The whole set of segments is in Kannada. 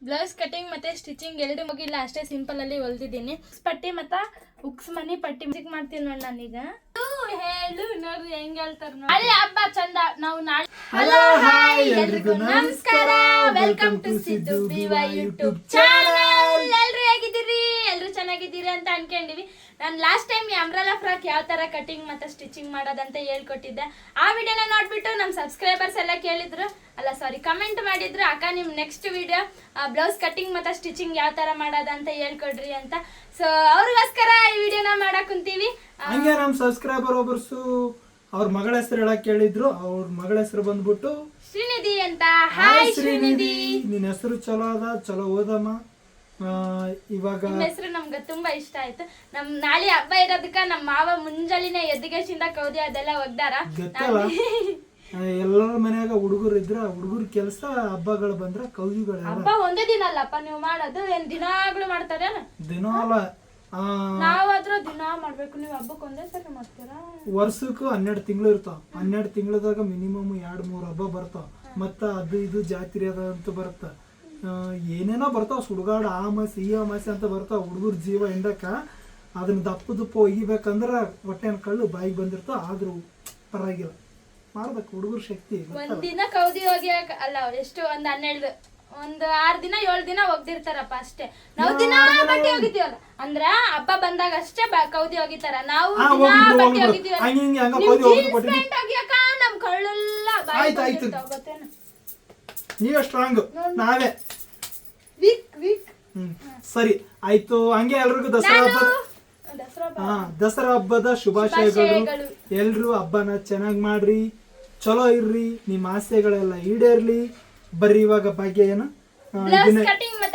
ಬ್ಲೌಸ್ ಕಟಿಂಗ್ ಮತ್ತೆ ಸ್ಟಿಚಿಂಗ್ ಎರಡು ಮುಗಿಲ್ಲ, ಅಷ್ಟೇ ಸಿಂಪಲ್ ಅಲ್ಲಿ ಹೊಲ್ದಿದ್ದೀನಿ. ಪಟ್ಟಿ ಮತ್ತೆ ಉಕ್ಸ್ ಮನಿ ಪಟ್ಟಿ ಮ್ಯೂಸಿಕ್ ಮಾಡ್ತೀನಿ ನೋಡಿ ನಾನೀಗ. ಹೇಳು ನೋಡ್ರಿ ಹೆಂಗ್ ಹೇಳ್ತಾರ ನೋಡಿ. ಅದೇ ಹಬ್ಬ ಚಂದ. ನಾವು ನಾಳೆ ಹಲೋ ಹಾಯ್ ಎಲ್ರಿಗೂ ನಮಸ್ಕಾರ, welcome to Siddu BY YouTube channel. ಎಲ್ರು ಹೇಗಿದ್ದೀರಿ? ಎಲ್ರು ಚೆನ್ನಾಗಿದ್ದೀರಿ ಅಂತ ಅನ್ಕೊಂಡಿವಿ. ನಾನು ಲಾಸ್ಟ್ ಟೈಮ್ ಈ ಅಂಬ್ರೆಲಾ ಫ್ರಾಕ್ ಯಾವ ತರ ಕಟಿಂಗ್ ಮತ್ತೆ ಸ್ಟಿಚಿಂಗ್ ಮಾಡೋದಂತ ಹೇಳ್ಕೊಟ್ಟಿದ್ದೆ. ಆ ವಿಡಿಯೋನ ನೋಡ್ಬಿಟ್ಟು ನಮ್ಮ ಸಬ್ಸ್ಕ್ರೈಬರ್ಸ್ ಎಲ್ಲ ಕೇಳಿದ್ರು, ಕಮೆಂಟ್ ಮಾಡಿದ್ರು, ಅಕ್ಕ ನಿಮ್ ನೆಕ್ಸ್ಟ್ ವಿಡಿಯೋ ಬ್ಲೌಸ್ ಕಟಿಂಗ್ ಮತ್ತೆ ಸ್ಟಿಚಿಂಗ್ ಯಾವ ತರ ಮಾಡೋದಂತ ಹೇಳ್ಕೊಡ್ರಿ ಅಂತ. ಸೊ ಅವ್ರಿಗೋಸ್ಕರ ಈ ವಿಡಿಯೋನ ಮಾಡಕ್ ಕುಂತೀವಿ. ಹಂಗೆ ನಮ್ಮ ಸಬ್ಸ್ಕ್ರೈಬರ್ ಒಬ್ಬರು ಅವ್ರ ಮಗಳ ಹೆಸರು ಹೇಳಕ್ ಕೇಳಿದ್ರು. ಅವ್ರ ಮಗಳ ಹೆಸರು ಬಂದ್ಬಿಟ್ಟು ಶ್ರೀನಿಧಿ ಅಂತ. ಹಾಯ್ ಶ್ರೀನಿಧಿ, ನಿನ್ನ ಹೆಸರು ಚಲೋ ಅದ, ಚಲೋ ಓದಮ್ಮ. ಇವಾಗ ನಿಮ್ಮ ಹೆಸರು ನಮ್ಗೆ ತುಂಬಾ ಇಷ್ಟ ಆಯ್ತು. ನಮ್ ನಾಳೆ ಹಬ್ಬ ಇರೋದಕ್ಕ ನಮ್ಮ ಮಾವ ಮುಂಜಾಲಿನ ಎದ್ದಿಗೆಸಿಂದ ಕೌದಿ ಅದೆಲ್ಲ ಒಗ್ದಾರ. ಗೊತ್ತಲ್ಲ, ಎಲ್ಲರ ಮನ್ಯಾಗ ಹುಡುಗರು ಇದ್ರ ಹುಡುಗರ ಕೆಲಸ ಹಬ್ಬಗಳು ಬಂದ್ರ ಕೌದಿಗಳು. ಹಬ್ಬ ಒಂದೇ ದಿನ ಅಲ್ಲಪ್ಪ ನೀವು ಮಾಡೋದು, ಏನ್ ದಿನಾಗ್ಲೂ ಮಾಡ್ತಾರೇನ? ದಿನ ಅಲ್ಲ, ನಾವಾದ್ರೂ ದಿನ ಮಾಡ್ಬೇಕು. ನೀವು ಹಬ್ಬಕ್ಕೆ ಒಂದೇ ಸರಿ ಮಾಡ್ತೀರಾ? ವರ್ಷಕ್ಕೂ 12 ತಿಂಗಳು ಇರ್ತಾವ. 12 ತಿಂಗಳದಾಗ ಮಿನಿಮಮ್ 2-3 ಹಬ್ಬ ಬರ್ತಾವ. ಮತ್ತ ಅದು ಇದು ಜಾತ್ರೆ ಅದ ಅಂತ ಬರುತ್ತ, ಏನೇನೋ ಬರ್ತಾವ. ಸುಡುಗಾಡು ಆ ಮಾಸೆ ಈ ಮಾಸೆ ಅಂತ ಬರ್ತಾವ. ಹುಡುಗರ ಜೀವ ಹಿಂಡಕ್ಕ ಅದನ್ನ ದಪ್ಪ ಒಗಿಬೇಕಂದ್ರ ಹೊಟ್ಟೆನ ಕಳ್ಳು ಬಾಯಿಗೆ ಬಂದಿರ್ತಾವ. ಆದ್ರೂ ಪರವಾಗಿಲ್ಲ, ಮಾಡ್ಬೇಕು. ಹುಡುಗರ ಶಕ್ತಿ ಒಂದಿನ ಕೌದಿ ಹೋಗ್ಯಾಕ ಅಲ್ಲ, ಎಷ್ಟು ಒಂದ್ 6 ದಿನ 7 ದಿನ ಒಗ್ದಿರ್ತಾರಪ್ಪ ಅಷ್ಟೇ. ನಾವು ದಿನ ಬಟ್ಟೆ ಒಗಿತೀವಲ್ಲ, ಅಂದ್ರ ಹಬ್ಬ ಬಂದಾಗ ಅಷ್ಟೇ ಕೌದಿ ಒಗಿತಾರ. ನಾವು ಬಟ್ಟೆ ಒಗಿತೀವಲ್ಲ, ನಮ್ ಕಳ್ಳೆಲ್ಲ ಗೊತ್ತೇನ? ನೀವೇ ಸ್ಟ್ರಾಂಗ್, ನಾವೇ ವೀಕ್ ವೀಕ್. ಸರಿ ಆಯ್ತು. ಹಂಗೆ ಎಲ್ರಿಗೂ ದಸರಾ ಹಬ್ಬದ ಶುಭಾಶಯಗಳು. ಎಲ್ರು ಹಬ್ಬನ ಚೆನ್ನಾಗ್ ಮಾಡ್ರಿ, ಚಲೋ ಇರ್ರಿ, ನಿಮ್ ಆಸೆಗಳೆಲ್ಲ ಈಡೇರ್ಲಿ. ಬರ್ರಿ ಇವಾಗ ಭಾಗ್ಯ ಏನು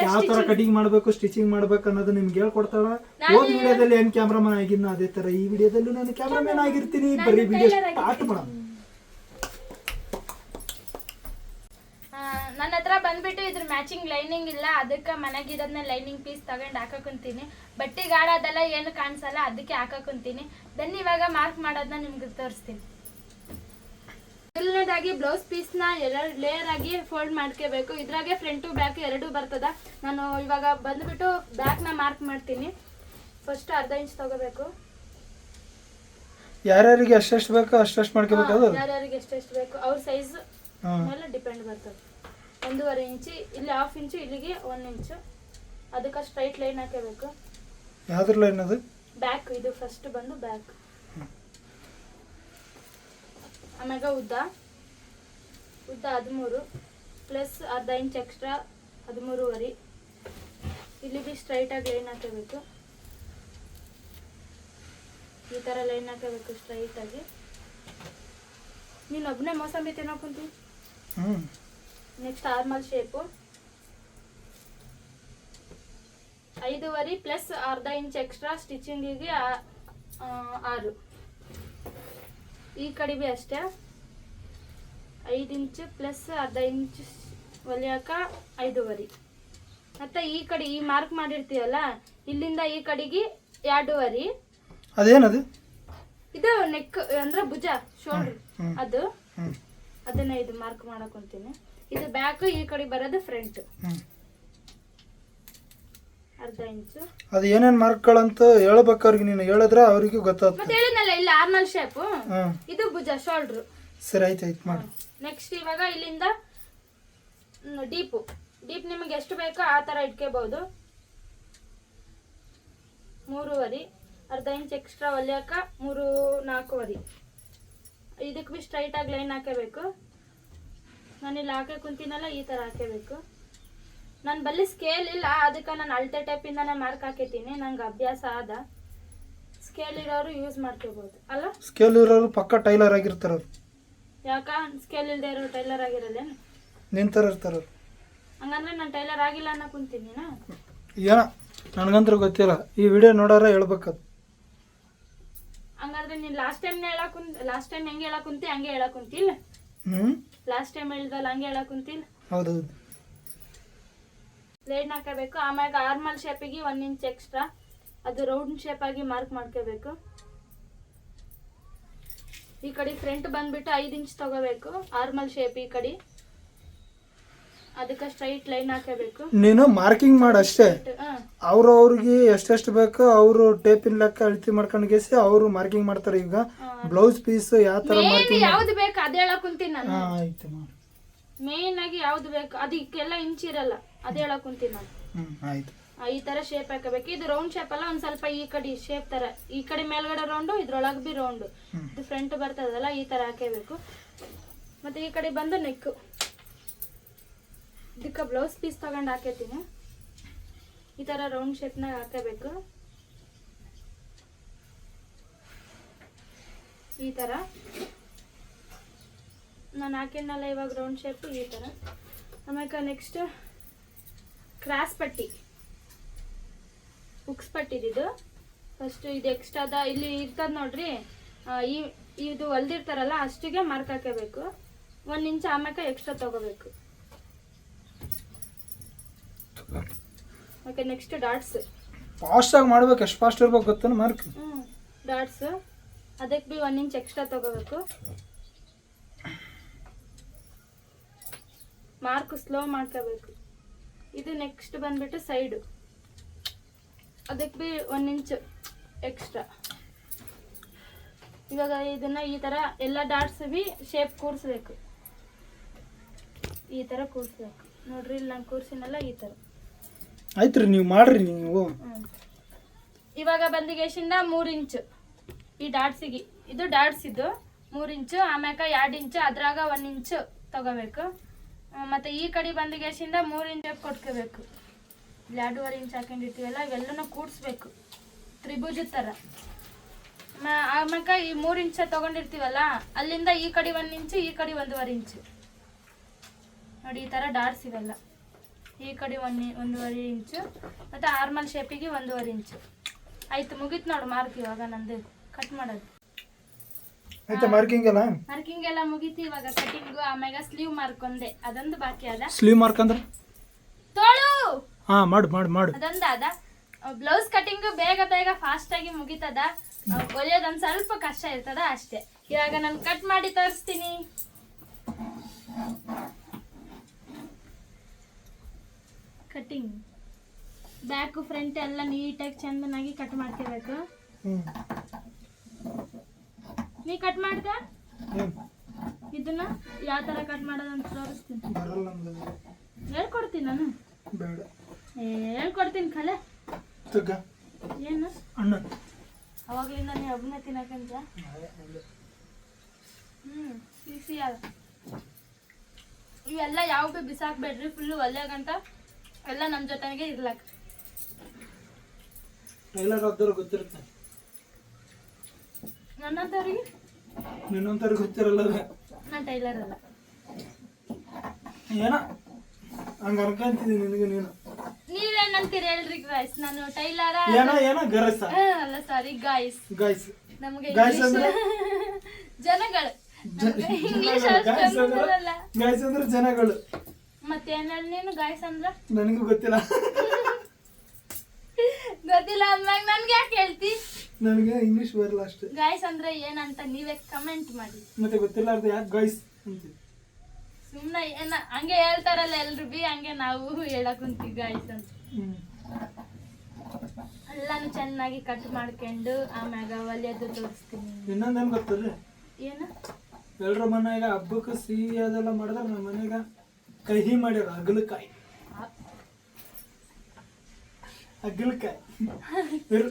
ಯಾವ ತರ ಕಟಿಂಗ್ ಮಾಡ್ಬೇಕು, ಸ್ಟಿಚಿಂಗ್ ಮಾಡ್ಬೇಕು ಅನ್ನೋದು ನಿಮ್ಗೆ ಹೇಳ್ಕೊಡ್ತಾಳ. ಹೋದ್ ವಿಡಿಯೋದಲ್ಲಿ ಏನ್ ಕ್ಯಾಮ್ರಾಮನ್ ಆಗಿದ್ನ ಅದೇ ತರ ಈ ವಿಡಿಯೋದಲ್ಲೂ ನಾನು ಕ್ಯಾಮ್ರಾಮನ್ ಆಗಿರ್ತೀನಿ. ಬರ್ರಿ ವಿಡಿಯೋ ಸ್ಟಾರ್ಟ್ ಮಾಡೋಣ. ನನ್ನ ಹತ್ರ ಬಂದ್ಬಿಟ್ಟು ಇದ್ರ ಮ್ಯಾಚಿಂಗ್ ಲೈನಿಂಗ್ ಇಲ್ಲ, ಅದಕ್ಕೆ ಮನೆಗಿರೋದನ್ನ ಲೈನಿಂಗ್ ಪೀಸ್ ತಗೊಂಡು ಹಾಕಕೊಂತೀನಿ. ಬಟ್ಟೆ ಗಾಡೋದೆಲ್ಲ ಏನು ಕಾಣಿಸಲ್ಲ, ಅದಕ್ಕೆ ಹಾಕಕೊಂತೀನಿ. ದೆನ್ ಇವಾಗ ಮಾರ್ಕ್ ಮಾಡೋದನ್ನ ನಿಮ್ಗೆ ತೋರಿಸ್ತೀನಿ. ಮೊದಲನೇದಾಗಿ ಬ್ಲೌಸ್ ಪೀಸ್ನ 2 ಲೇಯರ್ ಆಗಿ ಫೋಲ್ಡ್ ಮಾಡ್ಕೋಬೇಕು. ಇದ್ರಾಗೆ ಫ್ರಂಟು ಬ್ಯಾಕ್ ಎರಡೂ ಬರ್ತದ. ನಾನು ಇವಾಗ ಬಂದ್ಬಿಟ್ಟು ಬ್ಯಾಕ್ನ ಮಾರ್ಕ್ ಮಾಡ್ತೀನಿ. ಫಸ್ಟ್ 1/2 ಇಂಚ್ ತಗೋಬೇಕು. ಯಾರ್ಯಾರಿಗೆ ಎಷ್ಟೆಷ್ಟು ಬೇಕೋ ಅಷ್ಟೆಷ್ಟು ಮಾಡ್ಕೋಬೇಕು. ಯಾರ್ಯಾರಿಗೆ ಎಷ್ಟೆಷ್ಟು ಬೇಕು ಅವ್ರ ಸೈಜ್ ಮೇಲೆ ಡಿಪೆಂಡ್ ಬರ್ತದೆ. 1.5 ಇಂಚು ಇಲ್ಲಿ, 1/2 ಇಂಚು ಇಲ್ಲಿಗೆ, 1 ಇಂಚು. ಅದಕ್ಕೆ ಸ್ಟ್ರೈಟ್ ಲೈನ್ ಹಾಕಬೇಕು. ಯಾವ್ದ್ರ ಲೈನ್ ಅದು? ಬ್ಯಾಕ್. ಇದು ಫಸ್ಟ್ ಬಂದು ಬ್ಯಾಕ್. ಆಮ್ಯಾಗ ಉದ್ದ 13 ಪ್ಲಸ್ 1/2 ಇಂಚ್ ಎಕ್ಸ್ಟ್ರಾ 13.5. ಇಲ್ಲಿ ಬಿ ಸ್ಟ್ರೈಟ್ ಆಗಿ ಲೈನ್ ಹಾಕಬೇಕು. ಈ ತರ ಲೈನ್ ಹಾಕಬೇಕು ಸ್ಟ್ರೈಟ್ ಆಗಿ. ನೀನು ಒಬ್ಬನೇ ಮೋಸಂಬಿ ತಿನ್ನೋಕುಂತಿ. Next armhole shape 5.5 plus 1/2 inch extra ಸ್ಟಿಚಿಂಗಿಗೆ 6. ಈ ಕಡೆ ಬಿ ಅಷ್ಟೇ 5 ಇಂಚ್ ಪ್ಲಸ್ 1/2 ಇಂಚ್ ಹೊಲಿಯಾಕ 5.5. ಮತ್ತೆ ಈ ಕಡೆ ಈ ಮಾರ್ಕ್ ಮಾಡಿರ್ತೀವಲ್ಲ, ಇಲ್ಲಿಂದ ಈ ಕಡೆಗೆ 2.5. ಅದೇನದು? ಇದು ನೆಕ್ ಅಂದ್ರೆ ಭುಜ, ಶೋಲ್ಡರ್. ಅದನ್ನ ಇದು ಮಾರ್ಕ್ ಮಾಡಕೊಂತೀನಿ. ಇದು ಬ್ಯಾಕ್, ಈ ಕಡೆ ಬರೋದು ಫ್ರಂಟ್ 1/2 ಇಂಚು. ಅದು ಏನೇನ್ ಮಾರ್ಕ್ಗಳಂತ ಹೇಳ್ಬೇಕು ಅವ್ರಿಗೆ, ನೀನು ಹೇಳಿದ್ರೆ ಅವ್ರಿಗೆ ಗೊತ್ತಾಗ್ತದೆ. ಮತ್ತೆ ಹೇಳಿದ್ನಲ್ಲ, ಇಲ್ಲಿ ಆರ್ಮಲ್ ಶೇಪ್, ಇದು ಭುಜ ಶೋಲ್ಡರ್. ಸರಿ ಆಯ್ತು ಮಾಡಿ. ನೆಕ್ಸ್ಟ್ ಇವಾಗ ಇಲ್ಲಿಂದ ಡೀಪ್ ನಿಮಗೆ ಎಷ್ಟು ಬೇಕೋ ಆ ತರ ಇಟ್ಕೋಬಹುದು. 3.5, 1/2 ಇಂಚ್ ಎಕ್ಸ್ಟ್ರಾ ಹೊಲಿಯಾಕ 3-4.5. ಇದಕ್ಕೆ ಬಿ ಸ್ಟ್ರೈಟ್ ಆಗಿ ಲೈನ್ ಹಾಕಬೇಕು. ನಾನಿಲ್ಲಿ ಹಾಕಿ ಕುಂತೀನಲ್ಲ, ಈ ತರ ಹಾಕಬೇಕು. ನನ್ನ ಬಲ್ಲಿ ಸ್ಕೇಲ್ ಇಲ್ಲ, ಅದಕ್ಕೆ ನಾನು ಅಳತೆ ಟೈಪಿಂದಾನೆ ಮಾರ್ಕ್ ಹಾಕಿದ್ದೀನಿ. ನಂಗೆ ಅಭ್ಯಾಸ ಆದ. ಸ್ಕೇಲ್ ಇರೋರು ಯೂಸ್ ಮಾಡ್ಕೋಬಹುದು ಅಲ್ಲ? ಸ್ಕೇಲ್ ಇರೋರು ಪಕ್ಕ ಟೈಲರ್ ಆಗಿರ್ತಾರ. ಯಾಕ ಸ್ಕೇಲ್ ಇಲ್ಲದೆ ಇರೋ ಟೈಲರ್ ಆಗಿರಲ್ಲೇನು? ನಿಂತರ ಇರ್ತಾರ. ಹಂಗಂದ್ರೆ ನಾನು ಟೈಲರ್ ಆಗಿಲ್ಲ ಅನ್ನೋ ಕುಂತೀನಿ. ಏನ ನನಗಂತೂ ಗೊತ್ತಿಲ್ಲ, ಈ ವಿಡಿಯೋ ನೋಡಾರ ಹೇಳ್ಬೇಕದು. ಹಂಗಾದ್ರೆ ನೀನ್ ಲಾಸ್ಟ್ ಟೈಮ್ ಹೆಂಗೆ ಹೇಳಕ್ ಕುಂತಿ ಹಂಗೆ ಹೇಳಕ್ ಕುಂತಿಲ್ಲ? ಲಾಸ್ಟ್ ಟೈಮ್ ಹೇಳ್ದಲ್ಲ ಹಂಗೆ ಹೇಳಕ್ ಕುಂತಿಲ್ಲ? ಹೌದೌದು. ಲೈನ್ ಹಾಕಬೇಕು. ಆಮ್ಯಾಗ ಆರ್ಮಲ್ ಶೇಪಿಗೆ 1 ಇಂಚ್ ಎಕ್ಸ್ಟ್ರಾ, ಅದು ರೌಂಡ್ ಶೇಪ್ ಆಗಿ ಮಾರ್ಕ್ ಮಾಡ್ಕೋಬೇಕು. ಈ ಕಡೆ ಫ್ರಂಟ್ ಬಂದ್ಬಿಟ್ಟು 5 ಇಂಚ್ ತಗೋಬೇಕು ಆರ್ಮಲ್ ಶೇಪ್. ಈ ಕಡೆ ಅದಕ್ಕೆ ಸ್ಟ್ರೈಟ್ ಲೈನ್ ಹಾಕಬೇಕು. ನೀನು ಮಾರ್ಕಿಂಗ್ ಮಾಡು ಅಷ್ಟೇ. ಅವ್ರಿಗೆ ಎಷ್ಟೆಷ್ಟು ಬೇಕು ಅವರು ಟೇಪಿನ ಲೆಕ್ಕ ಅಳತಿ ಮಾಡ್ಕೊಂಡು ಗೆಸಿ ಅವರು ಮಾರ್ಕಿಂಗ್ ಮಾಡ್ತಾರೆ. ಈಗ ಬ್ಲೌಸ್ ಪೀಸ್ ಯಾವ ತರ ಮಾರ್ಕಿಂಗ್ ಯಾವ್ದು ಬೇಕು ಅದೇ ಹೇಳಕ್ ಕುಂತೀನಿ ನಾನು. ಆಯ್ತು ಮೇನ್ ಆಗಿ ಯಾವ್ದು ಬೇಕು ಅದಕ್ಕೆಲ್ಲ ಇಂಚ್ ಇರಲ್ಲ, ಅದೇ ಹೇಳಕ್ ಕುಂತೀನಿ ನಾನು. ಆಯ್ತು. ಈ ತರ ಶೇಪ್ ಹಾಕಬೇಕು. ಇದು ರೌಂಡ್ ಶೇಪ್ ಅಲ್ಲ, ಒಂದ್ ಸ್ವಲ್ಪ ಈ ಕಡೆ ಶೇಪ್ ತರ, ಈ ಕಡೆ ಮೇಲ್ಗಡೆ ರೌಂಡು, ಇದ್ರೊಳಗ್ ಬಿ ರೌಂಡು, ಇದು ಫ್ರಂಟ್ ಬರ್ತದಲ್ಲ ಈ ತರ ಹಾಕಬೇಕು. ಮತ್ತೆ ಈ ಕಡೆ ಬಂದು ನೆಕ್, ಇದಕ್ಕೆ ಬ್ಲೌಸ್ ಪೀಸ್ ತಗೊಂಡು ಹಾಕೇತೀನಿ. ಈ ತರ ರೌಂಡ್ ಶೇಪ್ನಾಗ ಹಾಕಬೇಕು. ಈ ತರ ನಾನು ಹಾಕಿದ್ನಲ್ಲ ಇವಾಗ ರೌಂಡ್ ಶೇಪ್ ಈ ತರ. ಆಮೇಲೆ ನೆಕ್ಸ್ಟ್ ಕ್ರಾಸ್ ಪಟ್ಟಿ, ಉಕ್ಸ್ ಪಟ್ಟಿದ್ದು ಫಸ್ಟ್ ಇದು ಎಕ್ಸ್ಟ್ರಾದ ಇಲ್ಲಿ ಇರ್ತದ ನೋಡ್ರಿ, ಇದು ಹೊಲ್ದಿರ್ತಾರಲ್ಲ ಅಷ್ಟಿಗೆ ಮಾರ್ಕ್ ಹಾಕಬೇಕು. 1 ಇಂಚ್ ಆಮ್ಯಾಕ ಎಕ್ಸ್ಟ್ರಾ ತಗೋಬೇಕು. ಓಕೆ, ನೆಕ್ಸ್ಟ್ ಡಾಟ್ಸ್ ಫಾಸ್ಟ್ ಆಗಿ ಮಾಡ್ಬೇಕು. ಎಷ್ಟು ಫಾಸ್ಟ್ ಇರ್ಬೇಕು ಗೊತ್ತ ಮಾರ್ಕ್. ಡಾಟ್ಸ್ ಅದಕ್ಕೆ ಬಿ 1 ಇಂಚ್ ಎಕ್ಸ್ಟ್ರಾ ತಗೋಬೇಕು. ಮಾರ್ಕ್ ಸ್ಲೋ ಮಾಡ್ಕೋಬೇಕು. ಇದು ನೆಕ್ಸ್ಟ್ ಬಂದ್ಬಿಟ್ಟು ಸೈಡು, ಅದಕ್ಕೆ ಬಿ 1 ಇಂಚ್ ಎಕ್ಸ್ಟ್ರಾ. ಇವಾಗ ಇದನ್ನ ಈ ತರ ಎಲ್ಲ ಡಾಟ್ಸ್ ಬಿ ಶೇಪ್ ಕೂರಿಸ್ಬೇಕು. ಈ ತರ ಕೂರಿಸ್ಬೇಕು ನೋಡ್ರಿ, ಇಲ್ಲಿ ನಾನು ಕೂರ್ಸಿನಲ್ಲ ಈ ತರ. ಆಯ್ತ್ರಿ, ನೀವು ಮಾಡ್ರಿ ನೀವು. ಇವಾಗ ಬಂದಿಗೆಶಿಂದ 3 ಇಂಚ್ ಈ ಡಾಟ್ಸಿಗೆ, ಇದು ಡಾಟ್ಸ್ ಇದು 3 ಇಂಚು, ಆಮ್ಯಾಕ 2 ಇಂಚು, ಅದ್ರಾಗ 1 ಇಂಚು ತಗೋಬೇಕು. ಮತ್ತೆ ಈ ಕಡೆ ಬಂದಿಗೆಶಿಂದ 3 ಇಂಚ್ ಕೊಟ್ಕೋಬೇಕು. 2.5 ಇಂಚ್ ಹಾಕೊಂಡಿರ್ತೀವಲ್ಲ ಇವೆಲ್ಲನೂ ಕೂಡಿಸ್ಬೇಕು ತ್ರಿಭುಜದ ಥರ. ಆಮ್ಯಾಕ ಈ 3 ಇಂಚ್ ತಗೊಂಡಿರ್ತೀವಲ್ಲ ಅಲ್ಲಿಂದ ಈ ಕಡೆ 1 ಇಂಚು, ಈ ಕಡೆ 1.5 ಇಂಚು ನೋಡಿ. ಈ ಥರ ಡಾಟ್ಸ್ ಇವೆಲ್ಲ ಈ ಕಡೆ 1.5 ಇಂಚು, ಮತ್ತು ಆರ್ಮಲ್ ಶೇಪಿಗೆ 1.5 ಇಂಚು. ಆಯ್ತು, ಮುಗೀತು ನೋಡು ಮಾರ್ಕ್. ಇವಾಗ ನಂದು ಕಟ್ ಮಾಡೋದು ಆಯ್ತಾ? ಮಾರ್ಕಿಂಗ್ ಎಲ್ಲ ಮುಗೀತು. ಇವಾಗ ಕಟಿಂಗು, ಆಮ್ಯಾಗ ಸ್ಲೀವ್ ಮಾರ್ಕ್ ಒಂದೇ, ಅದೊಂದು ಬಾಕಿ ಅದ. ಸ್ಲೀವ್ ಮಾರ್ಕ್ ಅಂದ್ರೆ ತೋಳು ಮಾಡು ಅದೊಂದು ಅದ. ಬ್ಲೌಸ್ ಕಟಿಂಗ್ ಬೇಗ ಫಾಸ್ಟ್ ಆಗಿ ಮುಗಿತದ. ಹೊಲಿಯೋದೊಂದು ಸ್ವಲ್ಪ ಕಷ್ಟ ಇರ್ತದ ಅಷ್ಟೇ. ಇವಾಗ ನಾನು ಕಟ್ ಮಾಡಿ ತೋರಿಸ್ತೀನಿ. ಕಟಿಂಗ್ ಬ್ಯಾಕ್ ಫ್ರಂಟ್ ಎಲ್ಲ ನೀಟಾಗಿ ಚಂದನಾಗಿ ಕಟ್ ಮಾಡ್ಕೋಬೇಕು. ನೀ ಕಟ್ ಮಾಡ್ಕ, ಇದನ್ನ ಯಾವ ತರ ಕಟ್ ಮಾಡೋದಂತ ತೋರಿಸ್ತೀನಿ. ಹೇಳ್ಕೊಡ್ತೀನಿ ನಾನು, ಹೇಳ್ಕೊಡ್ತೀನಿ ಕಲೆ. ಏನು ಅವಾಗ್ಲಿಂದ ನೀ ಒಬ್ಬನೇ ತಿನ್ನಕಂತ. ಸಿಸಿ ಅದ. ಇವೆಲ್ಲ ಯಾವ ಭೀ ಬಿಸಾಕ್ಬೇಡ್ರಿ, ಫುಲ್ಲು ಒಲ್ಲೆಗಂಟ ಎಲ್ಲ ನಮ್ಮ ಜೊತೆಗೆ ಇರ್ಲಕ್ಕ. ಟೈಲರ್ ಆದವ್ರು ಗೊತ್ತಿರುತ್ತೆ, ನನ್ನಂತವ್ರಿಗೆ ನಿನ್ನಂತವ್ರಿಗೆ ಗೊತ್ತಿರಲ್ಲ. ನಾನು ಟೈಲರ್ ಅಲ್ಲ, ಏನ ಹಂಗ ಅನ್ಕೊಂತಿದ್ದೀನಿ ನಿನಗೆ. ನೀವೇನಂತೀರಿ ಹೇಳ್ರಿ ಗಾಯ್ಸ್? ನಾನು ಟೈಲರ ಅಲ್ಲ, ಸಾರಿ ಗಾಯ್ಸ್. ನಮಗೆ ಜನಗಳು, ಇಂಗ್ಲಿಷ್ ಅಷ್ಟೊಂದಲ್ಲ. ಗಾಯ್ಸ್ ಅಂದ್ರೆ ಜನಗಳು. ಮತ್ತೇನ ನೀನು ಗಾಯ್ಸ್ ಅಂದ್ರ? ನನಗೂ ಗೊತ್ತಿಲ್ಲ ಅಂದಾಗ ನನ್ಗೆ ಯಾಕೆ ಹೇಳ್ತಿ? ನನಗೆ ಇಂಗ್ಲಿಷ್ ಬರಲ್ಲ ಅಷ್ಟೇ. ಗಾಯ್ಸ್ ಅಂದ್ರೆ ಏನಂತ ನೀವೇ ಕಮೆಂಟ್ ಮಾಡಿ. ಮತ್ತೆ ಗೊತ್ತಿಲ್ಲ ಅದು ಯಾಕೆ ಗಾಯ್ಸ್ ಅಂತೀವಿ? ಸುಮ್ಮನೆ ಏನ ಹಂಗೆ ಹೇಳ್ತಾರಲ್ಲ ಎಲ್ರು ಬಿ, ಹಂಗೆ ನಾವು ಹೇಳಕ್ ಕುಂತೀವಿ ಗಾಯ್ಸ್ ಅಂತ. ಎಲ್ಲಾನು ಚೆನ್ನಾಗಿ ಕಟ್ ಮಾಡ್ಕೊಂಡು ಆಮ್ಯಾಗ ಒಲೆಯದು ತೋರಿಸ್ತೀನಿ. ಇನ್ನೊಂದೇನು ಗೊತ್ತಲ್ರಿ? ಏನು? ಎಲ್ರ ಮನ್ಯಾಗ ಹಬ್ಬಕ್ಕೆ ಸಿಹಿ ಅದೆಲ್ಲ ಮಾಡಿದ್ರೆ ನಮ್ಮ ಮನ್ಯಾಗ ಕಹಿ ಮಾಡ್ಯಾರ ಅಗಲಕಾಯಿ.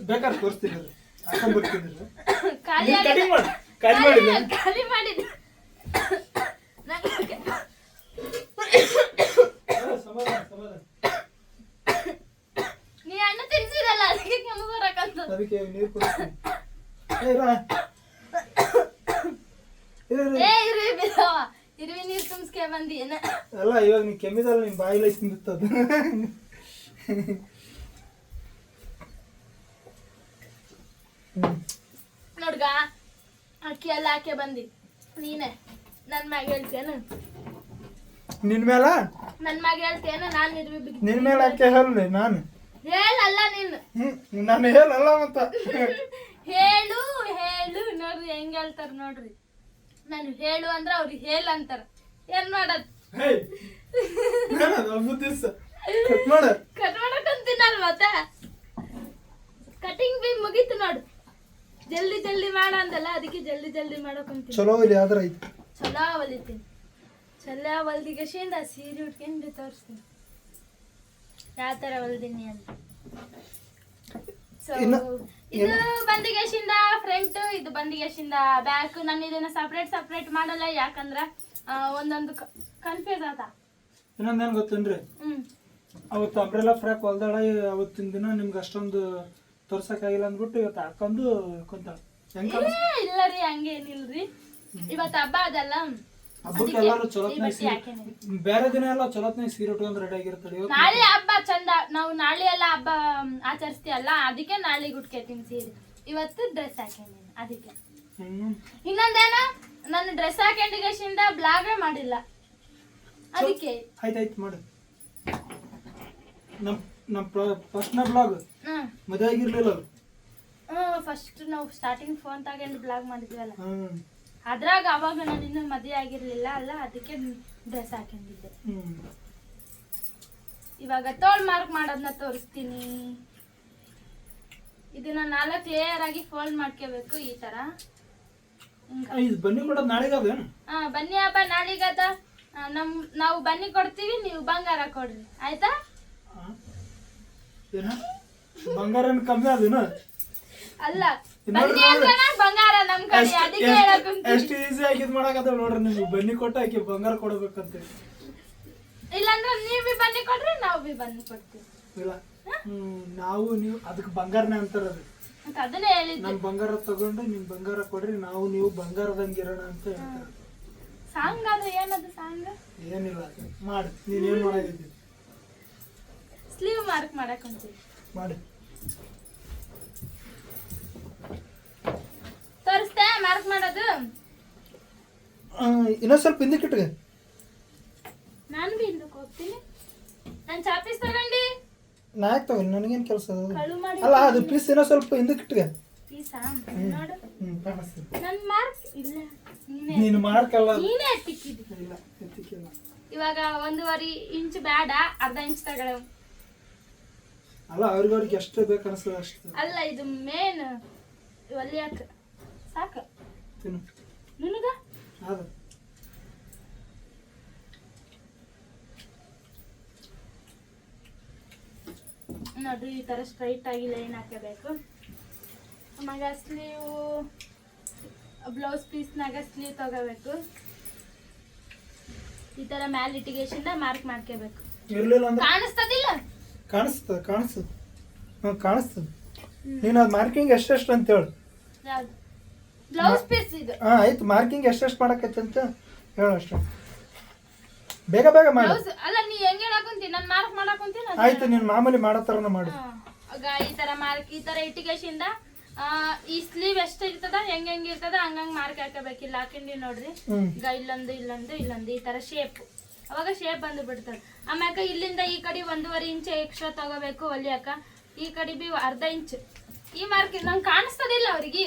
ಬೇಕಾದ್ರೆ ತೋರಿಸ್ತೀನಿ, ಹಾಕೊಂಡ್ಬರ್ತೀನಿ. ಖಾಲಿ ಮಾಡಿದ್ದು ನೀ ಅಣ್ಣ ತಿನ್ಸಿರಲ್ಲ, ಅದಕ್ಕೆ ಕೆಮ್ಮು ಬರಕಂತ. ಅದಕ್ಕೆ ನೀರು ಕುಡಿಸ್ತೀನಿ. ಇರುವಿ ನೀರು ತುಂಬಿಸ್ಕೆ ಬಂದಿ ಏನ? ಅಲ್ಲ, ಇವಾಗ ನೀ ಕೆಮ್ಮಿದಲ್ಲ, ನಿನ್ ಬಾಯಿಲೆ ತಿಂದಿತ್ತದು. ನೋಡ್ಗ ಅಕ್ಕಿ ಎಲ್ಲ ಹಾಕೆ ಬಂದಿ, ನೀನೆ ನನ್ ಮ್ಯಾಗ ಹೇಳ್ತೇನು? ನಿನ್ ಮೇಲ ನನ್ ಮ್ಯಾಗ ಹೇಳ್ತೇನು? ನಾನ್ ಇರುವಿ ನಿನ್ ಮೇಲೆ ಹಾಕಿ ಹೇಳಿ. ನಾನು ಹೇಳಲ್ಲ, ನೀನು ನಾನು ಹೇಳಲ್ಲ. ಮತ್ತ ಹೇಳು ನೋಡ್ರಿ ಹೆಂಗ್ ಹೇಳ್ತಾರ ನೋಡ್ರಿ. ನಾನು ಹೇಳು ಅಂದ್ರ ಅವ್ರಿಗೆ ಹೇಳ ಅಂತಾರ. ಏನ್ ಮಾಡದ್? ಕಟ್ ಮಾಡ ಕಟ್ ಮಾಡಕಂತೀನಲ್ ಮತ್ತೆ ಕಟಿಂಗ್ ಬಿ ಮುಗೀತು ನೋಡು ಜಲ್ದಿ ಜಲ್ದಿ ಮಾಡ ಅಂದಲ್ಲ ಅದಕ್ಕೆ ಜಲ್ದಿ ಜಲ್ದಿ ಮಾಡಕಂತೀನಿ ಚಲೋ ಇಲ್ಲಿ ಯಾವ್ದಾರ ಐತಿ ಚಲೋ ಹೊಲಿತೀನಿ ಚಲೋ ಹೊಲ್ದಿಗೆ ಶೇಂದ ಸೀರೆ ಉಟ್ಕೊಂಡು ತೋರಿಸ್ತೀನಿ ಯಾವ ತರ ಹೊಲ್ದಿನಿ ಅಂತ ಸೊ ಇದು ಬಂದಿಗೆಶಿಂದ ಫ್ರಂಟ್ ಇದು ಬಂದಿಗೆಶಿಂದ ಬ್ಯಾಕ್ ನಾನು ಇದನ್ನ ಸಪ್ರೇಟ್ ಮಾಡಲ್ಲ ಯಾಕಂದ್ರ ಒಂದೊಂದು ಕನ್ಫ್ಯೂಸ್ ಆತ ಇನ್ನೊಂದೇನ್ ಗೊತ್ತೇನ್ರಿ ಅವತ್ತು ಅಂಬ್ರೆಲಾ ಫ್ರಾಕ್ ಹೊಲ್ದಾಳ ಅವತ್ತಿನ ದಿನ ನಿಮ್ಗೆ ಅಷ್ಟೊಂದು ತೋರ್ಸಕ್ಕಾಗಿಲ್ಲ ಅಂದ್ಬಿಟ್ಟು ಇವತ್ತು ಹಾಕೊಂಡು ಕುಂತಾಳ ಇಲ್ಲ ರೀ ಹಂಗೇನಿಲ್ರಿ ಇವತ್ತು ಹಬ್ಬ ಅದಲ್ಲ ಹಬ್ಬಕ್ಕೆ ಎಲ್ಲಾರು ಚಲೋತ್ನಾಗ ಬೇರೆ ದಿನ ಎಲ್ಲ ಚಲೋತ್ನಾಗ ಸೀರೆ ಉಟ್ಕೊಂಡ್ ರೆಡಿ ಆಗಿರ್ತಾರೆ ನಾಳೆ ಹಬ್ಬ ಚಂದ ನಾವು ನಾಳೆ ಎಲ್ಲ ಹಬ್ಬ ಆಚರಿಸ್ತೀವಲ್ಲ ಅದಕ್ಕೆ ನಾಳೆ ಉಟ್ಕೇತೀನಿ ಸೀರೆ ಇವತ್ತು ಡ್ರೆಸ್ ಹಾಕೊಂಡಿನಿ ಅದಕ್ಕೆ ಇನ್ನೊಂದೇನ ನಾನು ಡ್ರೆಸ್ ಹಾಕೊಂಡಿಗೆಶಿಂದ ಬ್ಲಾಗೇ ಮಾಡಿಲ್ಲ ಅದಕ್ಕೆ ಆಯ್ತಾಯ್ತು ಮಾಡು ನಮ್ ಫಸ್ಟ್ ಬ್ಲಾಗ್ ಮದುವೆ ಆಗಿರ್ಲಿಲ್ಲ ಫಸ್ಟ್ ನಾವು ಸ್ಟಾರ್ಟಿಂಗ್ ಫೋನ್ ತಗೊಂಡು ಬ್ಲಾಗ್ ಮಾಡಿದ್ವಲ್ಲ ಅದ್ರಾಗ ಅವಾಗ ನಾನು ಇನ್ನೂ ಮದುವೆ ಆಗಿರ್ಲಿಲ್ಲ ಅಲ್ಲ ಅದಕ್ಕೆ ಡ್ರೆಸ್ ಹಾಕೊಂಡಿದ್ದೆ ಇವಾಗ ತೋಳ್ ಮಾರ್ಕ್ ಮಾಡೋದನ್ನ ತೋರಿಸ್ತೀನಿ ಇದನ್ನ 4 ಲೇಯರ್ ಆಗಿ ಫೋಲ್ಡ್ ಮಾಡ್ಕೋಬೇಕು ಈ ತರ ಬನ್ನಿ ಕೊಡೋದು ನಾಳೆಗದ ಬನ್ನಿ ಹಬ್ಬ ನಾಳಿಗದ ನಾವು ಬನ್ನಿ ಕೊಡ್ತೀವಿ ನೀವು ಬಂಗಾರ ಕೊಡ್ರಿ ಆಯ್ತಾ ಬಂಗಾರ ಕಮ್ಮಿ ಅದೇನ ಅಲ್ಲ ಬನ್ನಿ ಅಂದ್ರೆ ಬಂಗಾರ ನಮ್ ಕಡೆ ಅದಕ್ಕೆ ಹೇಳಕಂತ ಎಷ್ಟು ಈಸಿ ಆಗಿ ಮಾಡಕತ್ತ ನೋಡ್ರಿ ನಿಮ್ಗೆ ಬನ್ನಿ ಕೊಟ್ಟ ಆಕಿ ಬಂಗಾರ ಕೊಡಬೇಕಂತ ಇಲ್ಲಾಂದ್ರೆ ನೀವ್ ಬಿ ಬನ್ನಿ ಕೊಡ್ರಿ ನಾವು ಬಿ ಬನ್ನಿ ಕೊಡ್ತೀವಿ ಇಲ್ಲ ನಾವು ನೀವು ಅದಕ್ಕೆ ಬಂಗಾರನೇ ಅಂತಾರ ಅಂತ ಅದನ್ನೇ ಹೇಳಿದ್ದೆ ನಮ್ ಬಂಗಾರ ತಗೊಂಡು ನಿಮ್ ಬಂಗಾರ ಕೊಡ್ರಿ ನಾವು ನೀವು ಬಂಗಾರದಂಗಿರೋಣ ಅಂತ ಹೇಳ್ತಾರೆ ಸಾಂಗ್ ಅದು ಏನದು ಸಾಂಗ್ ಏನಿಲ್ಲ ಮಾಡಿ ನೀನ್ ಏನ್ ಮಾಡಾಗಿದ್ದಿ ಸ್ಲೀವ್ ಮಾರ್ಕ್ ಮಾಡಕ್ ಅಂತೀವಿ ಮಾಡಿ ತೋರಿಸ್ತೆ ಮಾರ್ಕ್ ಮಾಡೋದು ಇನ್ನೊಂದ್ ಸ್ವಲ್ಪ ಹಿಂದಕ್ಕೆ ಇಟ್ಗೆ ನಾನು ಬಿ ಹಿಂದಕ್ಕೆ ಹೋಗ್ತೀನಿ ನಾನು ಚಾಪೀಸ್ ತಗೊಂಡಿ ನಾ ಯಾಕೆ ತಗೊಂಡು ನನಗೇನು ಕೆಲಸ ಕಳು ಮಾಡಿ ಅಲ್ಲ ಅದು ಪೀಸ್ ಇನ್ನೊಂದ್ ಸ್ವಲ್ಪ ಹಿಂದಕ್ಕೆ ಇಟ್ಗೆ ಪೀಸಾ ನೋಡು ಕಾಣಿಸ್ತೀನಿ ನನ್ನ ಮಾರ್ಕ್ ಇಲ್ಲ ನೀನು ಮಾರ್ಕಲ್ಲ ನೀನೇ ಎತ್ತಿಕ್ಕಿದ್ದಿ ಇಲ್ಲ ಎತ್ತಿಕ್ಕಿಲ್ಲ ಇವಾಗ 1.5 ಇಂಚ್ ಬೇಡ ಅರ್ಧ ಇಂಚ್ ತಗೊಳ್ಳೋ ಅಲ್ಲ ಅವ್ರಿಗೆ ಎಷ್ಟು ಬೇಕು ಅನಿಸ್ತದ ಅಷ್ಟು ಅಲ್ಲ ಇದು ಮೇನ್ ಒಲಿಯಾಕ ಸಾಕು ತಿನ್ನು ನಿನಗ ಅದು ನೋಡ್ರಿ ಈ ತರ ಸ್ಟ್ರೈಟ್ ಆಗಿ ಲೈನ್ ಹಾಕಬೇಕು ಆಮೇಲೆ ಸ್ಲೀವ್ ಬ್ಲೌಸ್ ಪೀಸ್ನಾಗ ಸ್ಲೀವ್ ತಗೋಬೇಕು ಈ ತರ ಮ್ಯಾಲ್ ಇಟಿಗೇಶನ್ ಮಾರ್ಕ್ ಮಾಡ್ಕೋಬೇಕು ಇರ್ಲಿಲ್ಲ ಅಂದ್ರೆ ಕಾಣಿಸ್ತದಿಲ್ಲ ಕಾಣಿಸ್ತದ ಕಾಣಿಸ್ತದ ನೀನು ಅದು ಮಾರ್ಕಿಂಗ್ ಎಷ್ಟೆಷ್ಟು ಅಂತ ಹೇಳು ಯಾವ್ದು ಬ್ಲೌಸ್ ಪೀಸ್ ಇದು ಆಯ್ತು ಮಾರ್ಕಿಂಗ್ ಎಷ್ಟೆಷ್ಟು ಮಾಡಕತ್ತೆ ಅಂತ ಹೇಳು ಅಷ್ಟು ಬೇಗ ಬೇಗ ಮಾಡು ಬ್ಲೌಸ್ ಅಲ್ಲ ನೀ ಹೆಂಗ್ ಹೇಳಕುಂತಿ ನಾನು ಮಾರ್ಕ್ ಮಾಡಕುಂತೀನಿ ಆಯ್ತು ನೀನು ಮಾಮೂಲಿ ಮಾಡೋ ಥರನ ಮಾಡು ಆಗ ಈ ತರ ಮಾರ್ಕ್ ಈ ತರ ಇಟಿಗೇಶಿಂದ ಈ ಸ್ಲೀವ್ ಎಷ್ಟು ಇರ್ತದ ಹೆಂಗ್ ಇರ್ತದ ಹಂಗಂಗ್ ಮಾರ್ಕ್ ಹಾಕಬೇಕು ಇಲ್ಲಿ ಹಾಕೊಂಡಿ ನೋಡ್ರಿ ಈಗ ಇಲ್ಲೊಂದು ಈ ತರ ಶೇಪ್ ಅವಾಗ ಶೇಪ್ ಬಂದು ಬಿಡ್ತದೆ ಆಮ್ಯಾಕ ಇಲ್ಲಿಂದ ಈ ಕಡೆ 1.5 ಇಂಚ್ ಎಕ್ಸ್ಟ್ರಾ ತಗೋಬೇಕು ಹೊಲಿಯಾಕ ಈ ಕಡೆ ಬಿ ಅರ್ಧ ಇಂಚ್ ಈ ಮಾರ್ಕ್ ನಂಗೆ ಕಾಣಿಸ್ತದಿಲ್ಲ ಅವ್ರಿಗೆ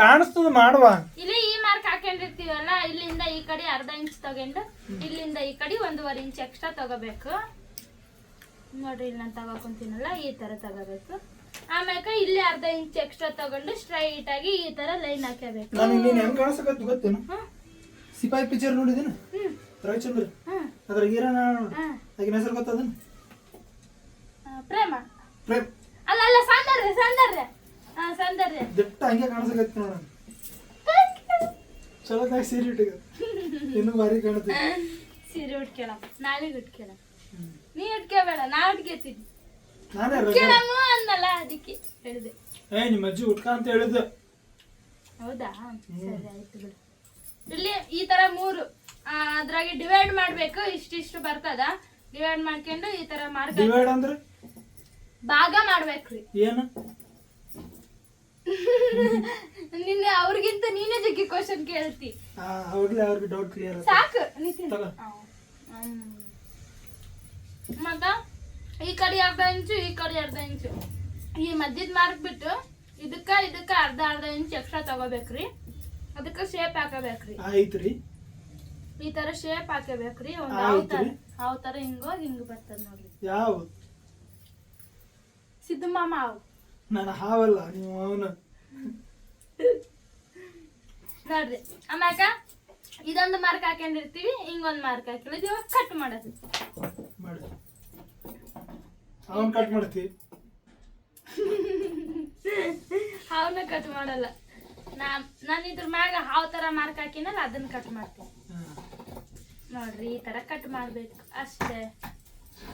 ಕಾಣಿಸ್ತದ ಮಾಡುವ ಇಲ್ಲಿ ಈ ಮಾರ್ಕ್ ಹಾಕೊಂಡಿರ್ತೀವಲ್ಲ ಇಲ್ಲಿಂದ ಈ ಕಡೆ ಅರ್ಧ ಇಂಚ್ ತಗೊಂಡು ಇಲ್ಲಿಂದ ಈ ಕಡೆ 1.5 ಇಂಚ್ ಎಕ್ಸ್ಟ್ರಾ ತಗೋಬೇಕು ನೋಡ್ರಿ ಇಲ್ಲಿ ನಾನು ತಗೋಕೊಂತೀನಲ್ಲ ಈ ತರ ತಗೋಬೇಕು ಆಮ್ಯಾಕ ಇಲ್ಲಿ ಅರ್ಧ ಇಂಚ್ ಎಕ್ಸ್ಟ್ರಾ ತಗೊಂಡು ಸ್ಟ್ರೈಟ್ ಆಗಿ ಈ ತರ ಲೈನ್ ಹಾಕಬೇಕು ನನಗೆ ನೀನು ಹೆಂಗ್ ಕಾಣಿಸಕತ್ತು ಗೊತ್ತೇನು ಸಿಪಾಯಿ ಪಿಕ್ಚರ್ ನೋಡಿದೇನು ರವಿಚಂದ್ರ ಅದ್ರ ಹೀರೋನ ಆಗಿನ ಹೆಸರು ಗೊತ್ತದನು ಪ್ರೇಮ ಪ್ರೇಮ್ ಅಲ್ಲ ಸೌಂದರ್ಯ ಸೌಂದರ್ಯ ದಿಟ್ಟ ಹಂಗೆ ಕಾಣಿಸಕತ್ತು ನೋಡ ಚಲೋ ಸೀರೆ ಇಟ್ಟಿಗೆ ಇನ್ನು ಭಾರಿ ಕಾಣುತ್ತೆ ಸೀರೆ ಉಟ್ಕೇಳ ನಾಳೆಗೆ ಉಟ್ಕೇಳ ನೀ ಉಟ್ಕೋಬೇಡ ನಾ ಉಟ್ಕೇತೀನಿ ನಾನೇ ಉಟ್ಕೇಳಮ್ಮ ಅನ್ನಲ್ಲ ಅದಕ್ಕೆ ಹೇಳಿದೆ ನಿಮ್ಮ ಅಜ್ಜಿ ಉಟ್ಕ ಅಂತ ಹೇಳಿದ್ದೆ ಹೌದಾ ಸರಿ ಆಯ್ತು ಬಿಡು ಇಲ್ಲಿ ಈ ತರ 3 ಅದ್ರಾಗೆ ಡಿವೈಡ್ ಮಾಡ್ಬೇಕು ಇಷ್ಟಿಷ್ಟು ಬರ್ತದ ಡಿವೈಡ್ ಮಾಡ್ಕೊಂಡು ಈ ತರ ಡಿವೈಡ್ ಅಂದ್ರೆ ಭಾಗ ಮಾಡ್ಬೇಕ್ರಿ ಏನು ನಿನ್ನೆ ಅವ್ರಿಗಿಂತ ನೀನೇ ಜಗ್ಗಿ ಕ್ವಶನ್ ಕೇಳ್ತಿ ಅವ್ರಿಗೆ ಡೌಟ್ ಕ್ಲಿಯರ್ ಸಾಕು ನಿತಿನ್ ಮತ್ತ ಈ ಕಡೆ ಅರ್ಧ ಇಂಚು ಈ ಕಡೆ ಅರ್ಧ ಇಂಚು ಈ ಮಧ್ಯದ ಮಾರ್ಕ್ ಬಿಟ್ಟು ಇದಕ್ಕ ಅರ್ಧ ಇಂಚ್ ಎಕ್ಸ್ಟ್ರಾ ತಗೋಬೇಕ್ರಿ ಅದಕ್ಕೆ ಶೇಪ್ ಹಾಕಬೇಕ್ರಿ ಆಯ್ತ್ರಿ ಈ ತರ ಶೇಪ್ ಹಾಕಬೇಕ್ರಿ ಒಂದ್ ಹಾವ್ ತರ ಹಿಂಗೋಗಿ ಹಿಂಗ್ ಬರ್ತದ ನೋಡ್ರಿ. ಯಾವ ಸಿದ್ದು ಮಾಮ ಹಾವು ನಾನು ಹಾವಲ್ಲ, ನೀವು ಅವನು ನೋಡ್ರಿ. ಆಮ್ಯಾಕ ಇದೊಂದು ಮಾರ್ಕ್ ಹಾಕೊಂಡಿರ್ತೀವಿ, ಹಿಂಗೊಂದ್ ಮಾರ್ಕ್ ಹಾಕಿಲ್ಲ. ಇವಾಗ ಕಟ್ ಮಾಡೋದು ಮಾಡಿ ಅವನ್ ಕಟ್ ಮಾಡ್ತೀವಿ. ಹಾವನ್ನ ಕಟ್ ಮಾಡಲ್ಲ. ನಾನು ಇದ್ರ ಮ್ಯಾಗ ಹಾವ್ ತರ ಮಾರ್ಕ್ ಹಾಕಿನಲ್ಲ ಅದನ್ನ ಕಟ್ ಮಾಡ್ತೀನಿ ನೋಡ್ರಿ. ಈ ತರ ಕಟ್ ಮಾಡ್ಬೇಕು ಅಷ್ಟೇ.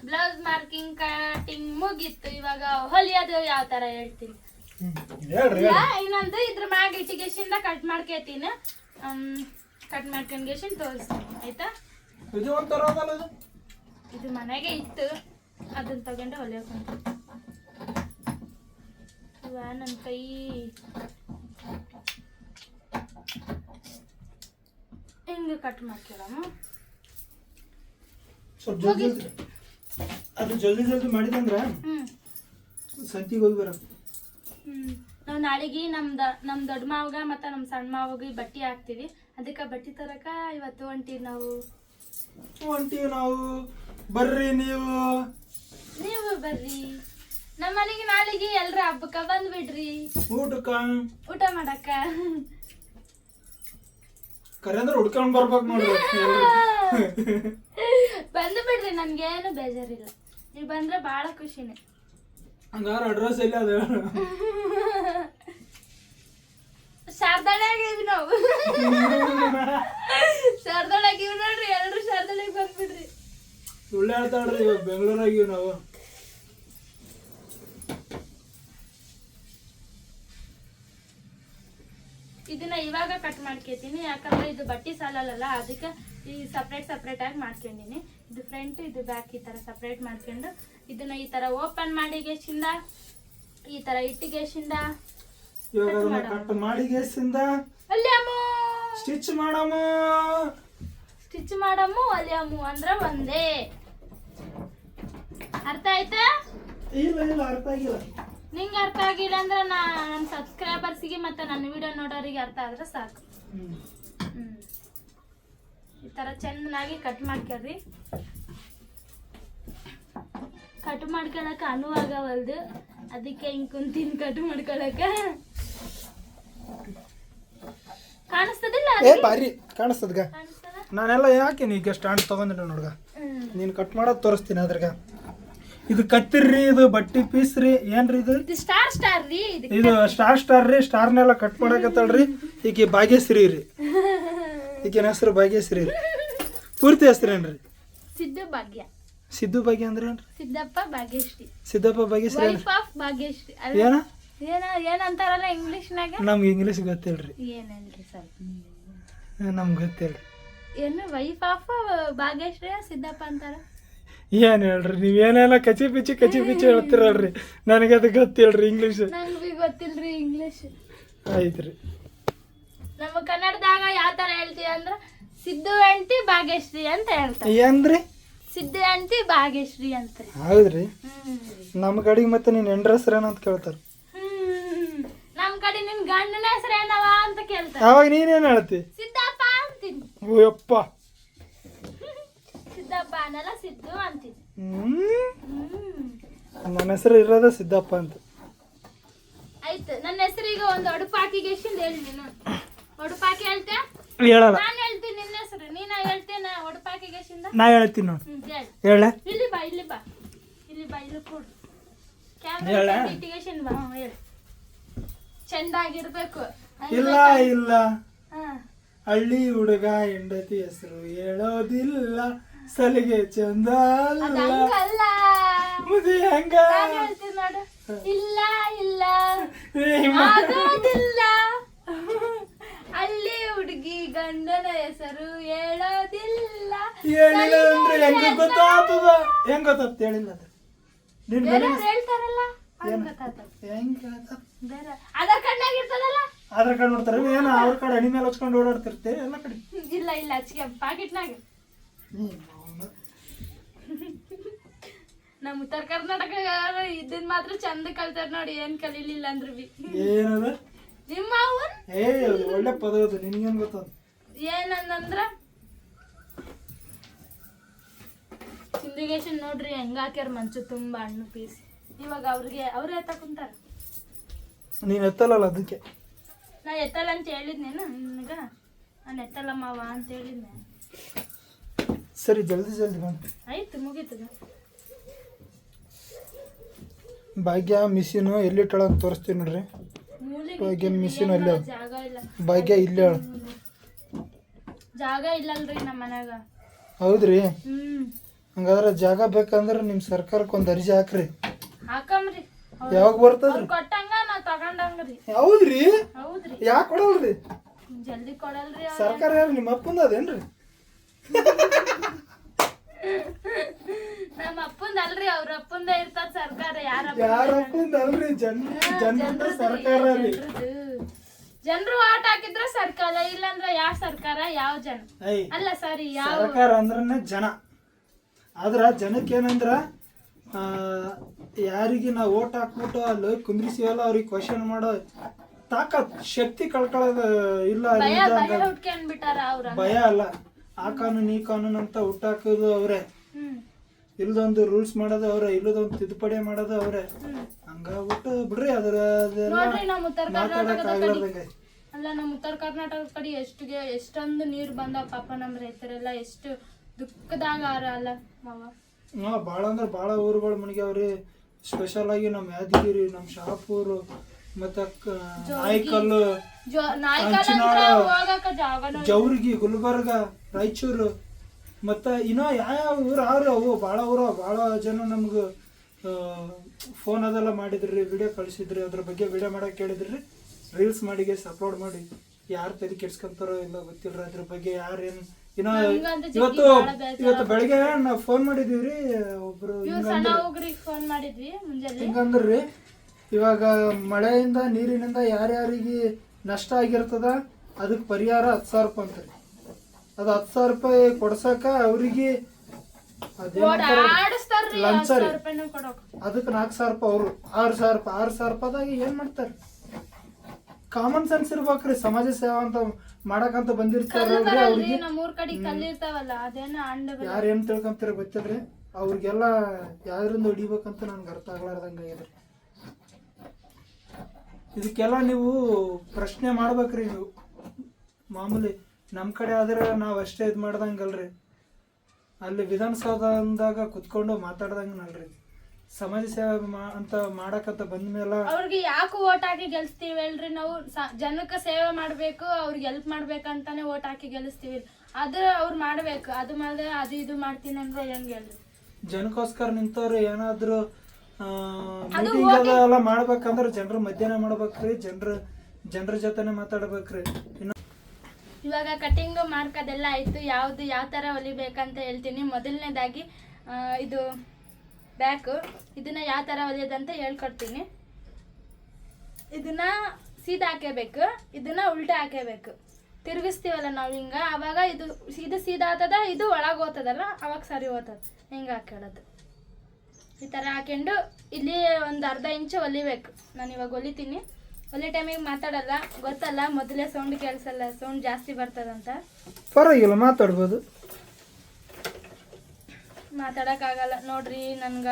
ಬ್ಲೌಸ್ ಮಾರ್ಕಿಂಗ್ ಕಟಿಂಗ್ ಮುಗೀತು. ಇವಾಗ ಹೊಲಿಯೋದು ಯಾವ ತರ ಹೇಳ್ತೀನಿ. ಇನ್ನೊಂದು ಇದ್ರ ಮ್ಯಾಗ ಇಟ್ಟಿಗೆಶಿಂದ ಕಟ್ ಮಾಡ್ಕೇತೀನಿ. ಕಟ್ ಮಾಡ್ಕೊಂಡ್ಗೆಶಿನ್ ತೋರಿಸ್ತೀನಿ ಆಯ್ತಾ. ಇದು ಮನೆಗೆ ಇತ್ತು, ಅದನ್ನ ತಗೊಂಡು ಹೊಲಿಯೋಕೊಂತ. ನನ್ನ ಕೈ ಹಿಂಗೆ ಕಟ್ ಮಾಡ್ಕೊಳ್ಳೋಣ. ಸ್ವಲ್ಪ ಜಲ್ದಿ ಅದು ಜಲ್ದಿ ಮಾಡಿದಂದ್ರ ಸಂತಿಗೆ ಹೋಗಿ ಬರ. ನಾವು ನಾಳೆಗೆ ನಮ್ ದೊಡ್ಡ ಮಾವಗ ಮತ್ತು ನಮ್ಮ ಸಣ್ಣ ಮಾವಗ ಬಟ್ಟೆ ಹಾಕ್ತೀವಿ. ಅದಕ್ಕೆ ಬಟ್ಟೆ ತರಕ ಇವತ್ತು ಹೊಂಟೀವಿ ನಾವು. ಬರ್ರಿ ನೀವು ಬರ್ರಿ ನಮ್ಮ ಮನೆಗೆ. ನಾಳೆಗೆ ಎಲ್ರ ಹಬ್ಬಕ್ಕ ಬಂದ್ಬಿಡ್ರಿ ಊಟ ಮಾಡಕ್ಕ. ಕರೆಂದ್ರ ಹುಡ್ಕೊಂಡ್ ಬರ್ಬೇಕು ನೋಡ್ರಿ. ಬಂದು ಬಿಡ್ರಿ, ನನ್ಗೇನು ಬೇಜಾರಿಲ್ಲ. ನೀವು ಬಂದ್ರೆ ಬಹಳ ಖುಷಿನೇ. ಹಂಗಾರ ಅಡ್ರೆಸ್ ಇಲ್ಲ ಅದ ಶಾರದಾಳಾಗಿವಿ ನಾವು. ಶಾರದಾಳಾಗಿವಿ ನೋಡ್ರಿ, ಎಲ್ರು ಶಾರದಾಳಿಗೆ ಬಂದ್ಬಿಡ್ರಿ. ಸುಳ್ಳು ಹೇಳ್ತಾಳ್ರಿ, ಇವಾಗ ಬೆಂಗಳೂರಾಗಿವಿ ನಾವು. ಇದನ್ನ ಇವಾಗ ಕಟ್ ಮಾಡ್ಕೊತೀನಿ, ಯಾಕಂದ್ರೆ ಇದು ಬಟ್ಟೆ ಸಾಲಲ್ಲ. ಅದಕ್ಕೆ ಈ ಸಪ್ರೇಟ್ ಆಗಿ ಮಾಡ್ಕೊಂಡಿನಿ. ಇದು ಫ್ರಂಟ್, ಇದು ಬ್ಯಾಕ್ ಈ ತರ ಸಪ್ರೇಟ್ ಮಾಡ್ಕೊಂಡು ಇದನ್ನ ಈ ತರ ಓಪನ್ ಮಾಡಿ ಗೆಸಿಂದ ಈ ತರ ಇಟ್ಟಿಗೆಸಿಂದ ಕಟ್ ಮಾಡಿ ಗೆಸಿಂದ ಸ್ಟಿಚ್ ಮಾಡಮು ಹೊಲಿಯಮು ಅಂದ್ರ ಒಂದೇ. ಅರ್ಥ ಆಯ್ತಾ? ಇಲ್ಲ ಅರ್ಥ ಆಗಿಲ್ಲ. ನಿಂಗೆ ಅರ್ಥ ಆಗಿಲ್ಲ ಅಂದ್ರೆ ನನ್ನ ಸಬ್ಸ್ಕ್ರೈಬರ್ಸಿಗೆ ಮತ್ತೆ ನನ್ನ ವಿಡಿಯೋ ನೋಡೋರಿಗೆ ಅರ್ಥ ಆದ್ರೆ ಸಾಕು. ಈ ತರ ಚೆನ್ನಾಗಿ ಕಟ್ ಮಾಡ್ಕೊಳ್ರಿ. ಕಟ್ ಮಾಡ್ಕೊಳಕ ಅನುವಾಗವಲ್ದು, ಅದಕ್ಕೆ ಹಿಂಗ್ ಕುಂತೀನಿ ಕಟ್ ಮಾಡ್ಕೊಳಕ. ಕಾಣಿಸ್ತದಿಲ್ಲ? ಬಾರಿ ಕಾಣಿಸ್ತದ. ನಾನೆಲ್ಲ ಯಾಕೆ ಈಗ ಸ್ಟ್ಯಾಂಡ್ ತಗೊಂಡ್ರೆ ನೋಡ್ಗ, ನೀನ್ ಕಟ್ ಮಾಡೋದು ತೋರಿಸ್ತೀನಿ. ಅದ್ರಾಗ ಇದು ಕತ್ತಿರ್ರಿ, ಇದು ಬಟ್ಟಿ ಪೀಸ್ ರೀ. ಏನ್ರಿ ಇದು? ಸ್ಟಾರ್ ರೀ. ಇದು ಸ್ಟಾರ್ ರೀ. ಸ್ಟಾರ್ನೆಲ್ಲ ಕಟ್ ಮಾಡಕತ್ತಾಳ್ರಿ. ಈಕೆ ಭಾಗ್ಯಶ್ರೀ ರೀ. ಈಕಿನ ಹೆಸರು ಭಾಗ್ಯಶ್ರೀ ರೀ. ಪೂರ್ತಿ ಹೆಸರೇನ್ರಿ? ಸಿದ್ದು ಭಾಗ್ಯ ಅಂದ್ರೆ ಏನ್ರಿ? ಸಿದ್ದಪ್ಪ ಭಾಗ್ಯಶ್ರೀ. ಭಾಗ್ಯಶ್ರೀ ಏನಂತಾರಲ್ಲ ಇಂಗ್ಲಿಷ್ನಾಗ? ನಮ್ಗೆ ಇಂಗ್ಲಿಷ್ ಗೊತ್ತಿಲ್ರಿ. ಏನಲ್ರಿ ಸ್ವಲ್ಪ ನಮ್ಗೆ ಗೊತ್ತಿಲ್ರಿ. ಏನು ವೈಫ್ ಆಫ್ ಭಾಗ್ಯಶ್ರೀ ಸಿದ್ದಪ್ಪ ಅಂತಾರ? ಏನ್ ಹೇಳ್ರಿ ನೀವೇನೆಲ್ಲ ಕಚಿ ಪಿಚ್ಚಿ ಹೇಳ್ತಿರಲ್ರಿ. ನನಗೆ ಅದು ಗೊತ್ತಿಲ್ರಿ ಇಂಗ್ಲಿಷ್. ನಂಗೆ ಗೊತ್ತಿಲ್ರಿ ಇಂಗ್ಲಿಷ್. ಆಯ್ತ್ರಿ. ನಮ್ಮ ಕನ್ನಡದಾಗ ಯಾವ ತರ ಹೇಳ್ತೀವಿ ಅಂದ್ರ ಸಿದ್ದು ಆಂಟಿ ಭಾಗ್ಯಶ್ರೀ ಅಂತ ಹೇಳ್ತಾರೆ. ಏನ್ರಿ? ಸಿದ್ದು ಆಂಟಿ ಭಾಗ್ಯಶ್ರೀ ಅಂತ. ಹೌದ್ರಿ. ನಮ್ಮ ಕಡೆಗೆ ಮತ್ತೆ ನೀನ್ ಹೆಂಡ್ರ ಹೆಸರೇನಂತ ಕೇಳ್ತಾರ. ನಮ್ ಕಡೆ ನಿನ್ ಗಂಡನ ಹೆಸರೇನವ ಅಂತ ಕೇಳ್ತಾರ. ಅವಾಗ ನೀನೇನ್ ಹೇಳ್ತಿ? ಸಿದ್ದಪ್ಪ ಅಂತೀನಿ. ಓಯಪ್ಪ, ಸಿದ್ದಪ್ಪ ಅನ್ನಲ್ಲ, ಸಿದ್ದು ಅಂತೀನಿ. ನನ್ನ ಹೆಸರು ಇರೋದ ಸಿದ್ದಪ್ಪ ಅಂತ. ಆಯ್ತು, ನನ್ನ ಹೆಸರಿಗೆ ಒಂದು ಒಡಪಾಕಿಗೆ ಎಷ್ಟಿಂದ ಹೇಳಿ. ನೀನು ಒಡಪಾಕಿ ಹೇಳ್ತೇ? ಹೇಳಲ್ಲ. ನಾನು ಹೇಳ್ತೀನಿ ನಿನ್ನ ಹೆಸರು, ನೀನ ಹೇಳ್ತೇನ ಒಡಪಾಕಿಗೆ ಎಷ್ಟಿಂದ? ನಾ ಹೇಳ್ತೀನಿ ನೋಡಿ. ಹೇಳ. ಇಲ್ಲಿ ಬಾ ಇಲ್ಲಿ ಕೊಡು. ಕ್ಯಾಮೆರಾ ಇಟ್ಟಿಗೇಶನ್ ಬಾ. ಹೇಳು. ಚಂದಾಗಿರ್ಬೇಕು. ಇಲ್ಲ ಹಳ್ಳಿ ಹುಡುಗ ಹೆಂಡತಿ ಹೆಸರು ಹೇಳೋದಿಲ್ಲ, ಸಲಿಗೆ ಚಂದ ಅಲ್ಲ. ಮುದಿ ಹಂಗ ಹೇಳ್ತೀನಿ ನೋಡು. ಇಲ್ಲ ಆಗೋದಿಲ್ಲ. ಹಳ್ಳಿ ಹುಡುಗಿ ಗಂಡನ ಹೆಸರು ಹೇಳೋದಿಲ್ಲ. ಹೇಳಿಲ್ಲ ಅಂದ್ರೆ ಹೆಂಗ ಗೊತ್ತಾಗ್ತದ? ಹೆಂಗ್ ಗೊತ್ತಾಗ್ತ? ಹೇಳಿಲ್ಲ ಹೇಳ್ತಾರಲ್ಲ ಆಧಾರ್ ಕಾರ್ಡ್ ಇರ್ತದಲ್ಲ. ಆಧಾರ್ ಕಾರ್ಡ್ ನೋಡ್ತಾರ. ಏನ ಅವ್ರ ಕಡೆ ಅಡಿ ಮೇಲೆ ಹಚ್ಕೊಂಡು ಓಡಾಡ್ತಿರ್ತೆ ಎಲ್ಲ ಕಡೆ. ಇಲ್ಲ ಹಚ್ಚಿಗೆ ಪಾಕೆಟ್ನಾಗ. ನಮ್ಮ ಉತ್ತರ ಕರ್ನಾಟಕ ಇದನ್ ಮಾತ್ರ ಚಂದ ಕಲ್ತಾರ ನೋಡಿ. ಏನ್ ಕಲೀಲಿಲ್ಲ ಅಂದ್ರ ಬಿ. ಏನದ ನಿಮ್ಮ ಒಳ್ಳೆ ಪದ ಅದು. ನಿನ್ಗೇನ್ ಗೊತ್ತದ? ಏನಂದ್ರ ಮುಂದಿಗೇಶನ್ ನೋಡ್ರಿ ಹೆಂಗ ಹಾಕ್ಯಾರ ಮಂಚು ತುಂಬಾ ಹಣ್ಣು ಪೀಸ್. ಇವಾಗ ಅವ್ರೇ ತಕೊಂತಾರ. ನೀನ್ ಎತ್ತಲ್ಲ ಅದಕ್ಕೆ. ನಾ ಎತ್ತಲ್ಲ ಅಂತ ಹೇಳಿದ್ನೇನು ನಿನಗ? ನಾನು ಎತ್ತಲ್ಲ ಮಾವ ಅಂತ ಹೇಳಿದ್ನೆ. ಸರಿ ಜಲ್ದಿ ಬಂದು ಆಯ್ತು ಮುಗೀತದ. ಭಾಗ್ಯ ಮಿಷಿನು ಎಲ್ಲಿಟ್ಟಳ ಅಂತ ತೋರಿಸ್ತೀವಿ ನೋಡ್ರಿ. ಭಾಗ್ಯ ಮಿಷಿನ್ ಅಲ್ಲಿ ಜಾಗ ಇಲ್ಲ. ಭಾಗ್ಯ ಇಲ್ಲೇ ಜಾಗ ಇಲ್ಲಲ್ರಿ ನಮ್ಮ ಮನ್ಯಾಗ. ಹೌದ್ರಿ? ಹಂಗಾದ್ರೆ ಜಾಗ ಬೇಕಂದ್ರೆ ನಿಮ್ ಸರ್ಕಾರಕ್ಕೆ ಒಂದು ಅರ್ಜಿ ಹಾಕ್ರಿ. ಹಾಕಮ್ರಿ. ಯಾವಾಗ ಬರ್ತದ್ರಿ? ಕೊಟ್ಟಂಗ ನಾವ್ ತಗೊಂಡಂಗ್ರಿ. ಹೌದ್ರಿ? ಹೌದ್ರಿ. ಯಾಕೆ ಕೊಡಲ್ರಿ? ಜಲ್ದಿ ಕೊಡಲ್ರಿ. ಸರ್ಕಾರ ಯಾರು ನಿಮ್ಮ ಅಪ್ಪಂದ ಅದೇನ್ರಿ? ನಮ್ಮ ಅಪ್ಪಂದ ಅಲ್ರಿ, ಅವ್ರ ಅಪ್ಪಂದ ಇರ್ತದ ಸರ್ಕಾರ. ಯಾರ ಅಪ್ಪಂದ ಅಲ್ರಿ, ಜನರ ಸರ್ಕಾರ ರೀ. ಜನರು ಓಟ್ ಹಾಕಿದ್ರ ಸರ್ಕಾರ, ಇಲ್ಲಂದ್ರ ಯಾವ ಸರ್ಕಾರ ಯಾವ ಜನ ಅಲ್ಲ. ಸರಿ, ಯಾವ ಸರ್ಕಾರ ಅಂದ್ರನೇ ಜನ. ಆದ್ರ ಜನಕ್ಕೆ ಏನಂದ್ರ ಯಾರಿಗೆ ನಾವು ಓಟ್ ಹಾಕ್ಬಿಟ್ಟು ಅಲ್ಲಿ ಕುಂದ್ರಿಸಿವಲ್ಲ ಅವ್ರಿಗೆ ಕ್ವಶನ್ ಮಾಡೋ ತಾಕತ್ ಶಕ್ತಿ ಕಳ್ಕೊಳ್ಳೋದು ಇಲ್ಲ. ಭಯ ಅಲ್ಲ, ಆ ಕಾನೂನು ಈ ಕಾನೂನು ಅಂತ ಹುಟ್ಟಾಕೋದು ಅವ್ರೆ, ಇಲ್ದೊಂದು ರೂಲ್ಸ್ ಮಾಡೋದು ಅವ್ರೆ, ಇಲ್ಲದೊಂದು ತಿದ್ದುಪಡಿ ಮಾಡೋದು ಅವ್ರೆ. ಹಂಗಾಗ್ಬಿಟ್ಟು ಬಿಡ್ರಿ ಅದ್ರ ಮಾತಾಡಕ್ ಆಗ್ಲಾರ್ದಂಗೆ. ಅಲ್ಲ, ನಮ್ಮ ಉತ್ತರ ಕರ್ನಾಟಕ ಕಡೆ ಎಷ್ಟೊಂದು ನೀರು ಬಂದಾವ ಪಾಪ. ನಮ್ಮ ರೈತರೆಲ್ಲ ಎಷ್ಟು ದುಃಖದಾಗ ಅಲ್ಲ ಮಾವ. ಭಾಳ ಅಂದ್ರೆ ಭಾಳ ಊರುಗಳು ಮುಣಿಗ್ಯಾವ್ರಿ. ಸ್ಪೆಷಲ್ ಆಗಿ ನಮ್ಮ ಯಾದಗಿರಿ, ನಮ್ಮ ಶಹಾಪುರ, ಮತ್ತ ನಾಯ್ಕಲ್ಲು, ಜೌರ್ಗಿ, ಗುಲ್ಬರ್ಗ, ರಾಯಚೂರು, ಮತ್ತ ಇನ್ನೂ ಯಾವ ಊರು ಅವ್ರಿ. ಅವು ಭಾಳ ಭಾಳ ಜನ ನಮ್ಗೆ ಫೋನ್ ಅದೆಲ್ಲ ಮಾಡಿದ್ರಿ, ವಿಡಿಯೋ ಕಳಿಸಿದ್ರಿ. ಅದ್ರ ಬಗ್ಗೆ ವಿಡಿಯೋ ಮಾಡಕ್ಕೆ ಹೇಳಿದ್ರಿ. ರೀಲ್ಸ್ ಮಾಡಿಗೆ ಅಪ್ಲೋಡ್ ಮಾಡಿ. ಯಾರು ತಲೆ ಕೆಡ್ಸ್ಕೊಂತಾರೋ ಇಲ್ಲ ಗೊತ್ತಿಲ್ರಿ ಅದ್ರ ಬಗ್ಗೆ. ಯಾರೇನು ಇನ್ನೂ ಇವತ್ತು ಬೆಳಗ್ಗೆ ನಾವು ಫೋನ್ ಮಾಡಿದೀವ್ರಿ. ಒಬ್ರು ಹಿಂಗಂದ್ರಿ, ಇವಾಗ ಮಳೆಯಿಂದ ನೀರಿನಿಂದ ಯಾರ್ಯಾರಿಗೆ ನಷ್ಟ ಆಗಿರ್ತದ ಅದಕ್ಕೆ ಪರಿಹಾರ 10,000 ರೂಪಾಯಿ ಅಂತ್ರಿ. ಅದು 10,000 ರೂಪಾಯಿ ಕೊಡ್ಸಕ ಅವ್ರಿಗೆ ಲಂಚ ರೀ. ಅದಕ್ಕೆ 4,000 ರೂಪಾಯಿ ಅವರು 6,000 ರೂಪಾಯಿ. 6,000 ರೂಪಾಯಿದಾಗ ಏನ್ ಮಾಡ್ತಾರೆ? ಕಾಮನ್ ಸೆನ್ಸ್ ಇರ್ಬೇಕ್ರಿ. ಸಮಾಜ ಸೇವಾ ಅಂತ ಮಾಡಕಂತ ಬಂದಿರ್ತಾರ್ರಿ ಅವ್ರಿಗೆ. ಯಾರೇನ್ ತಿಳ್ಕೊಂತಾರ ಗೊತ್ತಿಲ್ರಿ. ಅವ್ರಿಗೆಲ್ಲ ಯಾವ್ದ್ರಿಂದ ಹೊಡಿಬೇಕಂತ ನನ್ಗೆ ಅರ್ಥ ಆಗ್ಲಾರ್ದಂಗ ಆಗ್ಯದ್ರಿ. ಇದಕ್ಕೆಲ್ಲ ನೀವು ಪ್ರಶ್ನೆ ಮಾಡ್ಬೇಕ್ರಿ. ನೀವು ಮಾಮೂಲಿ ನಮ್ಮ ಕಡೆ ಆದ್ರೆ ನಾವು ಅಷ್ಟೇ ಇದು ಮಾಡ್ದಂಗಲ್ರಿ. ಅಲ್ಲಿ ವಿಧಾನಸೌಧದಾಗ ಕುತ್ಕೊಂಡು ಮಾತಾಡ್ದಂಗನಲ್ರಿ. ಸಮಾಜ ಸೇವೆ ಅಂತ ಮಾಡಕಂತ ಬಂದ್ಮೇಲೆ ಅವ್ರಿಗೆ ಯಾಕೆ ಓಟ್ ಹಾಕಿ ಗೆಲ್ಸ್ತೀವಿ ಹೇಳ್ರಿ? ನಾವು ಜನಕ್ಕೆ ಸೇವೆ ಮಾಡ್ಬೇಕು, ಅವ್ರಿಗೆ ಹೆಲ್ಪ್ ಮಾಡ್ಬೇಕಂತಾನೆ ಓಟ್ ಹಾಕಿ ಗೆಲ್ಲಿಸ್ತೀವಿ. ಅದ್ರ ಅವ್ರು ಮಾಡ್ಬೇಕು. ಅದು ಮಾಡಿದ್ರೆ ಅದು ಇದು ಮಾಡ್ತೀನಿ ಅಂದ್ರೆ ಹೆಂಗ್ ಹೇಳ್ರಿ? ಜನಕ್ಕೋಸ್ಕರ ನಿಂತವ್ರು ಏನಾದ್ರು ಮೀಟಿಂಗ್ ಅದೆಲ್ಲ ಮಾಡ್ಬೇಕಂದ್ರೆ ಜನರ ಮಧ್ಯಾಹ್ನ ಮಾಡ್ಬೇಕ್ರಿ. ಜನರ ಜೊತೆನೆ ಮಾತಾಡ್ಬೇಕ್ರಿ. ಇವಾಗ ಕಟಿಂಗ್ ಮಾರ್ಕ್ ಅದೆಲ್ಲ ಆಯ್ತು. ಯಾವ್ದು ಯಾವ ತರ ಹೊಲಿಬೇಕಂತ ಹೇಳ್ತೀನಿ. ಮೊದಲನೇದಾಗಿ ಇದು ಬ್ಯಾಕ್, ಇದನ್ನ ಯಾವ ತರ ಹೊಲಿಯೋದಂತ ಹೇಳ್ಕೊಡ್ತೀನಿ. ಇದನ್ನ ಸೀದಾ ಹಾಕೇಬೇಕು, ಇದನ್ನ ಉಲ್ಟಾ ಹಾಕೇಬೇಕು. ತಿರುಗಿಸ್ತೀವಲ್ಲ ನಾವು ಹಿಂಗ, ಅವಾಗ ಇದು ಸೀದಾ ಆತದ, ಇದು ಒಳಗೆ ಹೋಗ್ತದಲ್ಲ, ಅವಾಗ ಸರಿ ಹೋಗ್ತದ. ಹಿಂಗ ಹಾಕೊಳ್ಳೋದು. ಈ ತರ ಹಾಕೊಂಡು ಇಲ್ಲಿ ಒಂದು ಅರ್ಧ ಇಂಚು ಹೊಲಿಬೇಕು. ನಾನು ಇವಾಗ ಹೊಲಿತೀನಿ. ಹೊಲಿ ಟೈಮಿಗೆ ಮಾತಾಡಲ್ಲ, ಗೊತ್ತಲ್ಲ, ಮೊದಲೇ ಸೌಂಡ್ ಕೇಳಿಸಲ್ಲ, ಸೌಂಡ್ ಜಾಸ್ತಿ ಬರ್ತದಂತ. ಪರವಾಗಿಲ್ಲ, ಮಾತಾಡ್ಬೋದು. ಮಾತಾಡಕ್ಕಾಗಲ್ಲ ನೋಡ್ರಿ. ನನ್ಗ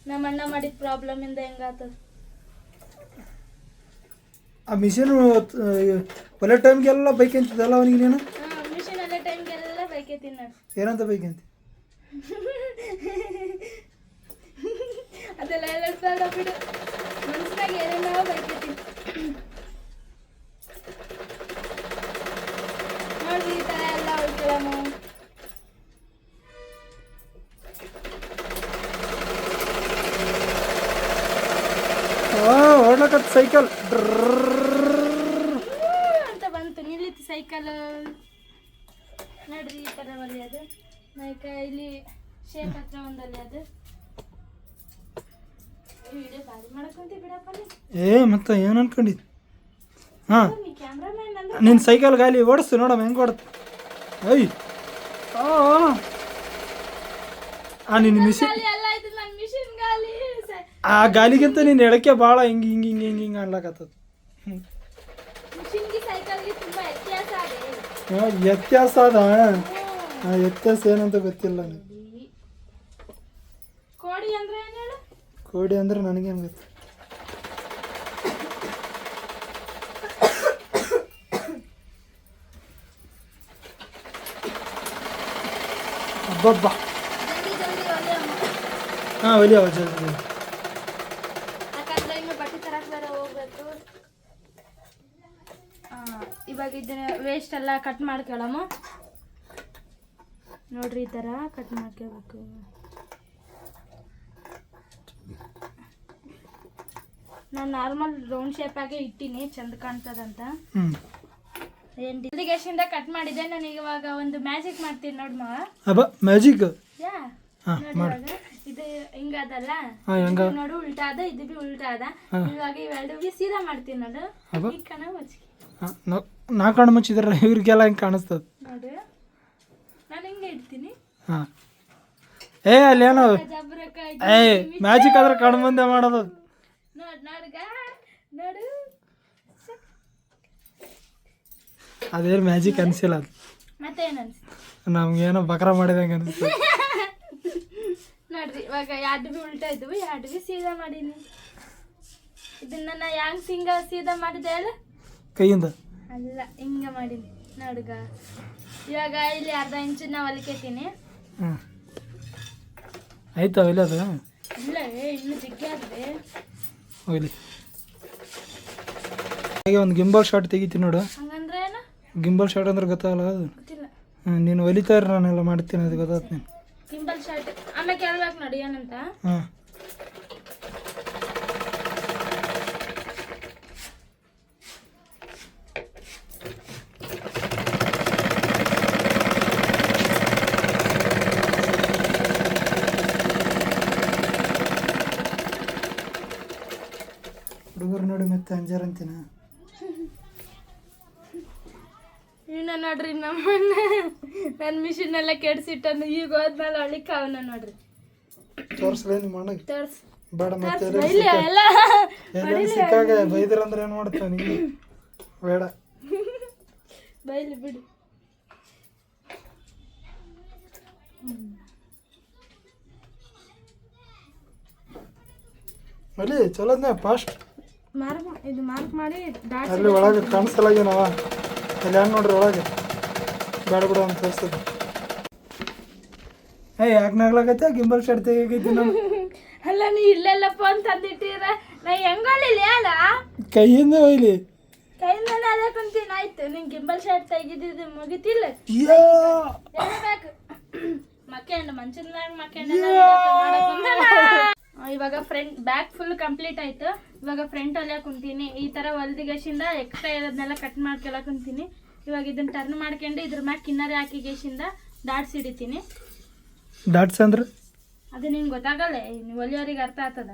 ನಮ್ಮ ಅಣ್ಣ ಮಾಡಿದ ಪ್ರಾಬ್ಲಮ್ ಇಂದ ಹೆಂಗಾತದ. ಆ ಮಿಷಿನ್ ಹೊಲೆ ಟೈಮ್ಗೆಲ್ಲ ಬೈಕಂತಿದ್ದಲ್ಲ ಅವನಿಗೆ ನೀನು? ಮಿಷಿನ್ ಹೊಲೆ ಟೈಮ್ಗೆಲ್ಲ ಬೈಕೈತೀನಿ ನಾನು. ಏನಂತ ಬೈಕಂತಿ? ಅದೆಲ್ಲ ಹೇಳೋದು ಬಿಡು. ಮನಸ್ಸಿನಾಗ ಏನೇನೋ ಬೈಕೈತೀನಿ ನೋಡ್ರಿ. ಈ ತರ ಎಲ್ಲ ಹೋಗ್ತೀವಿ. ಓಡ್ಲಕತ್ ಸೈಕಲ್ ಅಂತ ಬಂತು. ನಿಲ್ಲಿತ್ತು ಸೈಕಲ್. ನೋಡ್ರಿ ಈ ತರ ಹೊಲಿಯೋದು. ಇಲ್ಲಿ ಶೇಪ್ ಹತ್ರ ಒಂದು ಹೊಲಿಯೋದು. ವಿಡಿಯೋ ಬಾರಿ ಮಾಡಕ್ಕಂತ ಬಿಡಪ್ಪ. ಮತ್ತೆ ಏನ್ ಅನ್ಕೊಂಡಿದ್? ಹಾ, ನಿನ್ ಸೈಕಲ್ ಗಾಲಿ ಓಡಿಸ್ತು ನೋಡಮ್ಮ ಹೆಂಗ್ ಓಡತ್. ಐ ನಿನ್ ಮಿಷಿನ್ ಆ ಗಾಲಿಗಿಂತ ನೀನ್ ಎಡಕ್ಕೆ ಭಾಳ ಹಿಂಗ ಹಿಂಗ ಹಿಂಗ ಹಿಂಗ ಹಿಂಗ ಅನ್ಲಕತ್ತದ. ವ್ಯತ್ಯಾಸ ಅದ. ವ್ಯತ್ಯಾಸ ಏನಂತ ಗೊತ್ತಿಲ್ಲ. ಕೋಡಿ ಅಂದ್ರೆ ಏನು ಹೇಳು? ಕೋಡಿ ಅಂದ್ರೆ ನನಗೇನು ಗೊತ್ತು. ಅಬ್ಬಬ್ಬಾ ಹಾಂ ಒಲಿಯವ ಜಲ್ದಿ. ಯಾಕಂದ್ರೆ ಇನ್ನು ಬಟ್ಟೆ ತರಕ್ಕೆ ಬೇರೆ ಹೋಗ್ಬೇಕು. ಇವಾಗ ಇದನ್ನ ವೇಸ್ಟ್ ಎಲ್ಲ ಕಟ್ ಮಾಡ್ಕೊಳ್ಳಮ್ಮ. ನೋಡ್ರಿ ಈ ಥರ ಕಟ್ ಮಾಡ್ಕೋಬೇಕು. ನಾನು ನಾರ್ಮಲ್ ರೌಂಡ್ ಶೇಪಾಗೆ ಇಟ್ಟಿನಿ ಚಂದ ಕಾಣ್ತದಂತ. ಏನು ಡಿಲಿಗೇಶನ್ದ ಕಟ್ ಮಾಡಿದ್ದೆ. ನಾನು ಇವಾಗ ಒಂದು ಮ್ಯಾಜಿಕ್ ಮಾಡ್ತೀನಿ ನೋಡ್ಮ. ಅಬ್ಬ ಮ್ಯಾಜಿಕ್ ಯಾ ಇದು ಹಿಂಗದಲ್ಲ ನೋಡು, ಉಲ್ಟಾ ಅದ, ಇದು ಬಿ ಉಲ್ಟಾ ಅದ. ಇವಾಗ ಇವೆರಡು ಬಿ ಸೀದಾ ಮಾಡ್ತೀನಿ ನೋಡು. ಈ ಕಣ ಮಚ್ಕಿ ನಾ ಕಣ್ಣು ಮುಚ್ಚಿದ್ರೆ ಇವ್ರಿಗೆಲ್ಲ ಹಿಂಗೆ ಕಾಣಿಸ್ತದ ನೋಡು. ನಾನು ಹಿಂಗೆ ಇಡ್ತೀನಿ. ಹಾಂ ಏ ಅಲ್ಲೇನೋ ಮ್ಯಾಜಿಕ್ ಆದ್ರೆ ಕಣ್ಣು ಮುಂದೆ ಮಾಡೋದು. ನೋಡು ನೋಡ್ಗ ನೋಡು. ಅದೇನು ಮ್ಯಾಜಿಕ್ ಅನಿಸಿಲ್ಲ. ಅದು ಮತ್ತೇನು ಅನ್ಸಿ ನಮ್ಗೇನೋ ಬಕ್ರ ಮಾಡಿದಂಗೆ ಅನಿಸ್ತದೆ. ನೋಡ್ರಿ ಇವಾಗ ಎರಡು ಬಿ ಉಲ್ಟಾ ಇದ್ವು, ಎರಡು ಬಿ ಸೀದಾ ಮಾಡೀನಿ. ಇದನ್ನ ನಾ ಹೆಂಗ್ ಸೀದಾ ಮಾಡಿದೆ ಹೇಳು? ಕೈಯಿಂದ ಅಲ್ಲ, ಹಿಂಗ ಮಾಡೀನಿ ನೋಡ್ಗ. ಇವಾಗ ಇಲ್ಲಿ ಅರ್ಧ ಇಂಚು ನಾ ಹೊಲಿಕೇತೀನಿ. ಹ್ಞೂ ಆಯ್ತಾ ಒಯ್ಲಿ? ಅದು ಇಲ್ಲ ಇನ್ನು ಜಿಗ್ಗಿ ಆದ್ರೆ ಒಯ್ಲಿ. ಹಾಗೆ ಒಂದು ಗಿಂಬಲ್ ಶಾಟ್ ತೆಗಿತೀನಿ ನೋಡು. ಹಂಗಂದ್ರೆ ಏನು? ಗಿಂಬಲ್ ಶಾಟ್ ಅಂದ್ರೆ ಗೊತ್ತಾಗಲ್ಲ ಅದು. ಗೊತ್ತಿಲ್ಲ. ನೀನು ಹೊಲಿತಾ ಇರ, ನಾನೆಲ್ಲ ಮಾಡ್ತೀನಿ, ಅದು ಗೊತ್ತಾಗ್ತ ನೀನು. ಗಿಂಬಲ್ ಶಾಟ್ ಆಮೇಲೆ ಕೇಳ್ಬೇಕು ನೋಡಿ ಏನಂತ. ಹಾಂ ಹುಡುಗರು ನೋಡಿ ಮತ್ತೆ ಅಂಜಾರ ಅಂತೀನ. ಇನ್ನ ನೋಡ್ರಿ ನಮ್ಮನ್ನ ನನ್ನ ಮಿಷಿನ್ ಎಲ್ಲ ಕೆಡ್ಸಿಟ್ಟನು. ಈಗ ಹೋದ್ಮೇಲೆ ಹೊಳಿಕ್ ಅವನ ನೋಡ್ರಿ. ತೋರಿಸ್ಲೇ ನಿಮ್ಮ ಅಣ್ಣಗೆ? ತೋರ್ಸ್ ಬೇಡ ಮತ್ತೆ ಎಲ್ಲ ಸಿಕ್ಕಾಗ ಬೈದ್ರಂದ್ರೆ ಏನು ಮಾಡ್ತಾವ ನೀನು? ಬೇಡ ಬೈಲಿ ಬಿಡು. ಅಲ್ಲಿ ಚಲೋದ್ನ ಫಾಸ್ಟ್. ಇದು ಮಾರ್ಕ್ ಮಾಡಿ ಅಲ್ಲಿ ಒಳಗೆ ಕಾಣಿಸಲಾಗ್ಯನವ. ಅಲ್ಲಿ ಹ್ಯಾಂಗ ನೋಡ್ರಿ ಒಳಗೆ. ಬೇಡ ಬಿಡು ಅಂತ ತೋರಿಸ್ತದೆ. ಯಾಕೆ ನಾಗ್ಲಾಗತ್ತೆ? ಗಿಂಬಲ್ ಶಾಟ್ ತೆಗಿಯಕೈತಿ ನಾನು. ಅಲ್ಲ ನೀ ಇಲ್ಲೆಲ್ಲ ಫೋನ್ ತಂದಿಟ್ಟಿರ ನಾ ಹೆಂಗೊಳ್ಳಿಲ್ಲ ಅಲ್ಲ? ಕೈಯಿಂದ ಒಯ್ಲಿ. ಕೈಯಿಂದ ಅದೇ ಕುಂತೀನಿ. ಆಯ್ತು, ನಿಂಗೆ ಗಿಂಬಲ್ ಶಾಟ್ ತೆಗಿದಿದ್ದು ಮುಗಿತಿಲ್ಲ. ಬೇಕು ಮಕ್ಕಂಡು ಮಂಚನ್ದಾಗ ಮಕ್ಕಂಡ. ಇವಾಗ ಫ್ರಂಟ್ ಬ್ಯಾಕ್ ಫುಲ್ ಕಂಪ್ಲೀಟ್ ಆಯ್ತು. ಇವಾಗ ಫ್ರಂಟ್ ಹೊಲಿಯಕ್ಕೆ ಕುಂತೀನಿ. ಈ ಥರ ಹೊಲ್ದಿಗೆಶಿಂದ ಎಕ್ಸ್ಟ್ರಾ ಇರೋದನ್ನೆಲ್ಲ ಕಟ್ ಮಾಡ್ಕೊಳಕ್ ಕುಂತೀನಿ. ಇವಾಗ ಇದನ್ನ ಟರ್ನ್ ಮಾಡ್ಕೊಂಡು ಇದ್ರ ಮ್ಯಾಗ ಕಿನ್ನರಿ ಹಾಕಿ ಗೇಶಿಂದ ಡಾಟ್ಸ್ ಹಿಡಿತೀನಿ. ಡಾಟ್ಸ್ ಅಂದ್ರೆ ಅದು ನಿಂಗೆ ಗೊತ್ತಾಗಲ್ಲ. ನೀವು ಹೊಲಿಯೋರಿಗೆ ಅರ್ಥ ಆಗ್ತದ?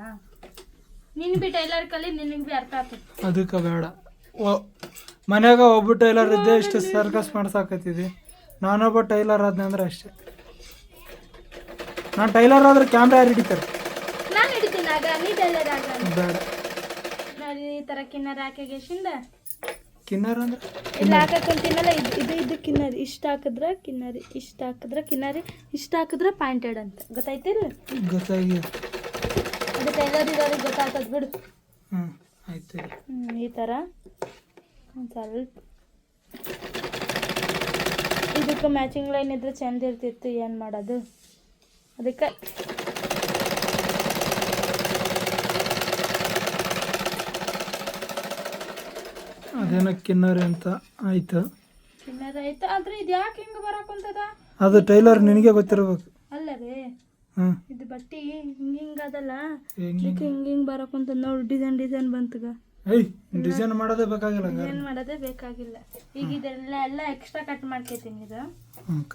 ನಿನ್ ಬಿ ಟೈಲರ್ ಕಲಿ, ನಿನಗೆ ಬಿ ಅರ್ಥ ಆಗ್ತದ. ಅದಕ್ಕೆ ಬೇಡ. ಮನ್ಯಾಗ ಒಬ್ಬ ಟೈಲರ್ ಇದ್ದೆ ಇಷ್ಟು ಸರ್ಕಸ್ ಮಾಡ್ಸಾಕತ್ತಿದ್ವಿ. ನಾನೊಬ್ಬ ಟೈಲರ್ ಆದ್ನೆ ಅಂದ್ರೆ ಅಷ್ಟೇ. ನಾನು ಟೈಲರ್ ಆದ್ರೆ ಕ್ಯಾಮ್ರಾ ಯಾರು ಹಿಡಿತಾರೆ? ನಾನು ಹಿಡಿತೀನಿ. ಆಗ ನೀ ಟೈಲರ್ ಆಗ ಬೇಡ. ನೋಡಿ ಈ ಥರ ಕಿನ್ನರಿ ಹಾಕಿ ಗೇಶಿಂದ. ಕಿನ್ನರ್ ಅಂದ್ರೆ ಇಲ್ಲಿ ಹಾಕಂತೀನಲ್ಲ, ಇದು ಕಿನ್ನರಿ. ಇಷ್ಟ ಹಾಕಿದ್ರೆ ಕಿನ್ನರಿ, ಇಷ್ಟ ಹಾಕಿದ್ರೆ ಕಿನ್ನರಿ, ಇಷ್ಟ ಹಾಕಿದ್ರೆ ಪಾಯಿಂಟೆಡ್ ಅಂತ. ಗೊತ್ತಾಯ್ತಿಲ್ಲ? ಗೊತ್ತಾಗಿ ಅದು ಟೈಲರ್ ಇರೋರಿಗೆ ಗೊತ್ತಾಗ್ತದೆ ಬಿಡು. ಹ್ಞೂ ಆಯ್ತು. ಈ ಥರ ಒಂದು ಸ್ವಲ್ಪ ಇದಕ್ಕೆ ಮ್ಯಾಚಿಂಗ್ ಲೈನ್ ಇದ್ರೆ ಚೆಂದ ಇರ್ತಿತ್ತು. ಏನು ಮಾಡೋದು? ಅದಕ್ಕೆ ಅದೇನೋ ಕಿನ್ನರಿ ಅಂತ ಆಯ್ತು. ಕಿನ್ನರಿ ಆಯ್ತು. ಆದ್ರೆ ಇದು ಯಾಕೆ ಹಿಂಗೆ ಬರಕುಂತದ? ಅದು ಟೈಲರ್ ನಿನಗೆ ಗೊತ್ತಿರ್ಬೇಕು. ಅಲ್ಲ ರೀ, ಹ್ಮ್, ಇದು ಬಟ್ಟಿ ಹಿಂಗ ಅದಲ್ಲ, ಇದಕ್ಕೆ ಹಿಂಗ್ ಬರಕುಂತದ ನೋಡಿ. ಡಿಸೈನ್ ಬಂತಗ. ಡಿಸೈನ್ ಮಾಡೋದೇ ಬೇಕಾಗಿಲ್ಲ. ಡಿಸೈನ್ ಮಾಡೋದೇ ಬೇಕಾಗಿಲ್ಲ. ಈಗ ಇದೆಲ್ಲ ಎಕ್ಸ್ಟ್ರಾ ಕಟ್ ಮಾಡ್ಕೊತೀನಿ. ಇದು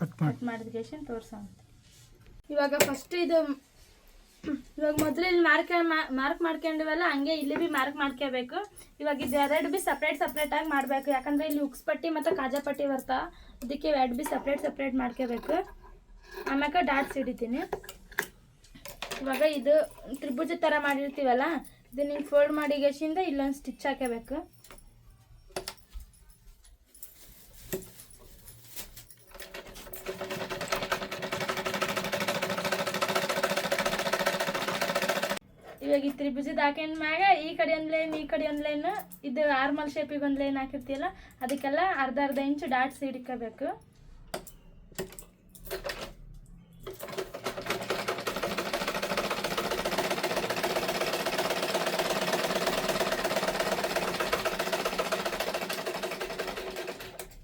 ಕಟ್ ಮಾಡಿದ ತೋರ್ಸೋಣ. ಇವಾಗ ಫಸ್ಟ್ ಇದು ಇವಾಗ ಮೊದಲು ಇಲ್ಲಿ ಮಾರ್ಕ್ ಮಾಡ್ಕೊಂಡಿವಲ್ಲ, ಹಂಗೆ ಇಲ್ಲಿ ಬಿ ಮಾರ್ಕ್ ಮಾಡ್ಕೋಬೇಕು. ಇವಾಗ ಇದು ಎರಡು ಬಿ ಸಪ್ರೇಟಾಗಿ ಮಾಡಬೇಕು. ಯಾಕಂದರೆ ಇಲ್ಲಿ ಉಕ್ಸ್ ಪಟ್ಟಿ ಮತ್ತು ಕಾಜಾ ಪಟ್ಟಿ ಬರ್ತಾವ. ಅದಕ್ಕೆ ಎರಡು ಬಿ ಸಪ್ರೇಟ್ ಮಾಡ್ಕೋಬೇಕು. ಆಮ್ಯಾಕ ಡಾಟ್ಸ್ ಹಿಡಿತೀನಿ. ಇವಾಗ ಇದು ತ್ರಿಭುಜ ಥರ ಮಾಡಿರ್ತೀವಲ್ಲ, ಇದನ್ನ ಹಿಂಗೆ ಫೋಲ್ಡ್ ಮಾಡಿ ಗೆಸಿಂದ ಇಲ್ಲೊಂದು ಸ್ಟಿಚ್ ಹಾಕೋಬೇಕು. ಇವಾಗ ಈ ತ್ರಿಭುಜದ ಹಾಕೊಂಡ್ ಮ್ಯಾಗ ಈ ಕಡೆ ಒಂದ್ ಲೈನ್ ಈ ಕಡೆ ಒಂದ್ ಲೈನ್ ಇದು ಆರ್ಮಲ್ ಶೇಪಿಗೆ ಒಂದ್ ಲೈನ್ ಹಾಕಿರ್ತೀಯಲ್ಲ ಅದಕ್ಕೆಲ್ಲ ಅರ್ಧ ಇಂಚು ಡಾಟ್ಸ್ ಹಿಡ್ಕೋಬೇಕು.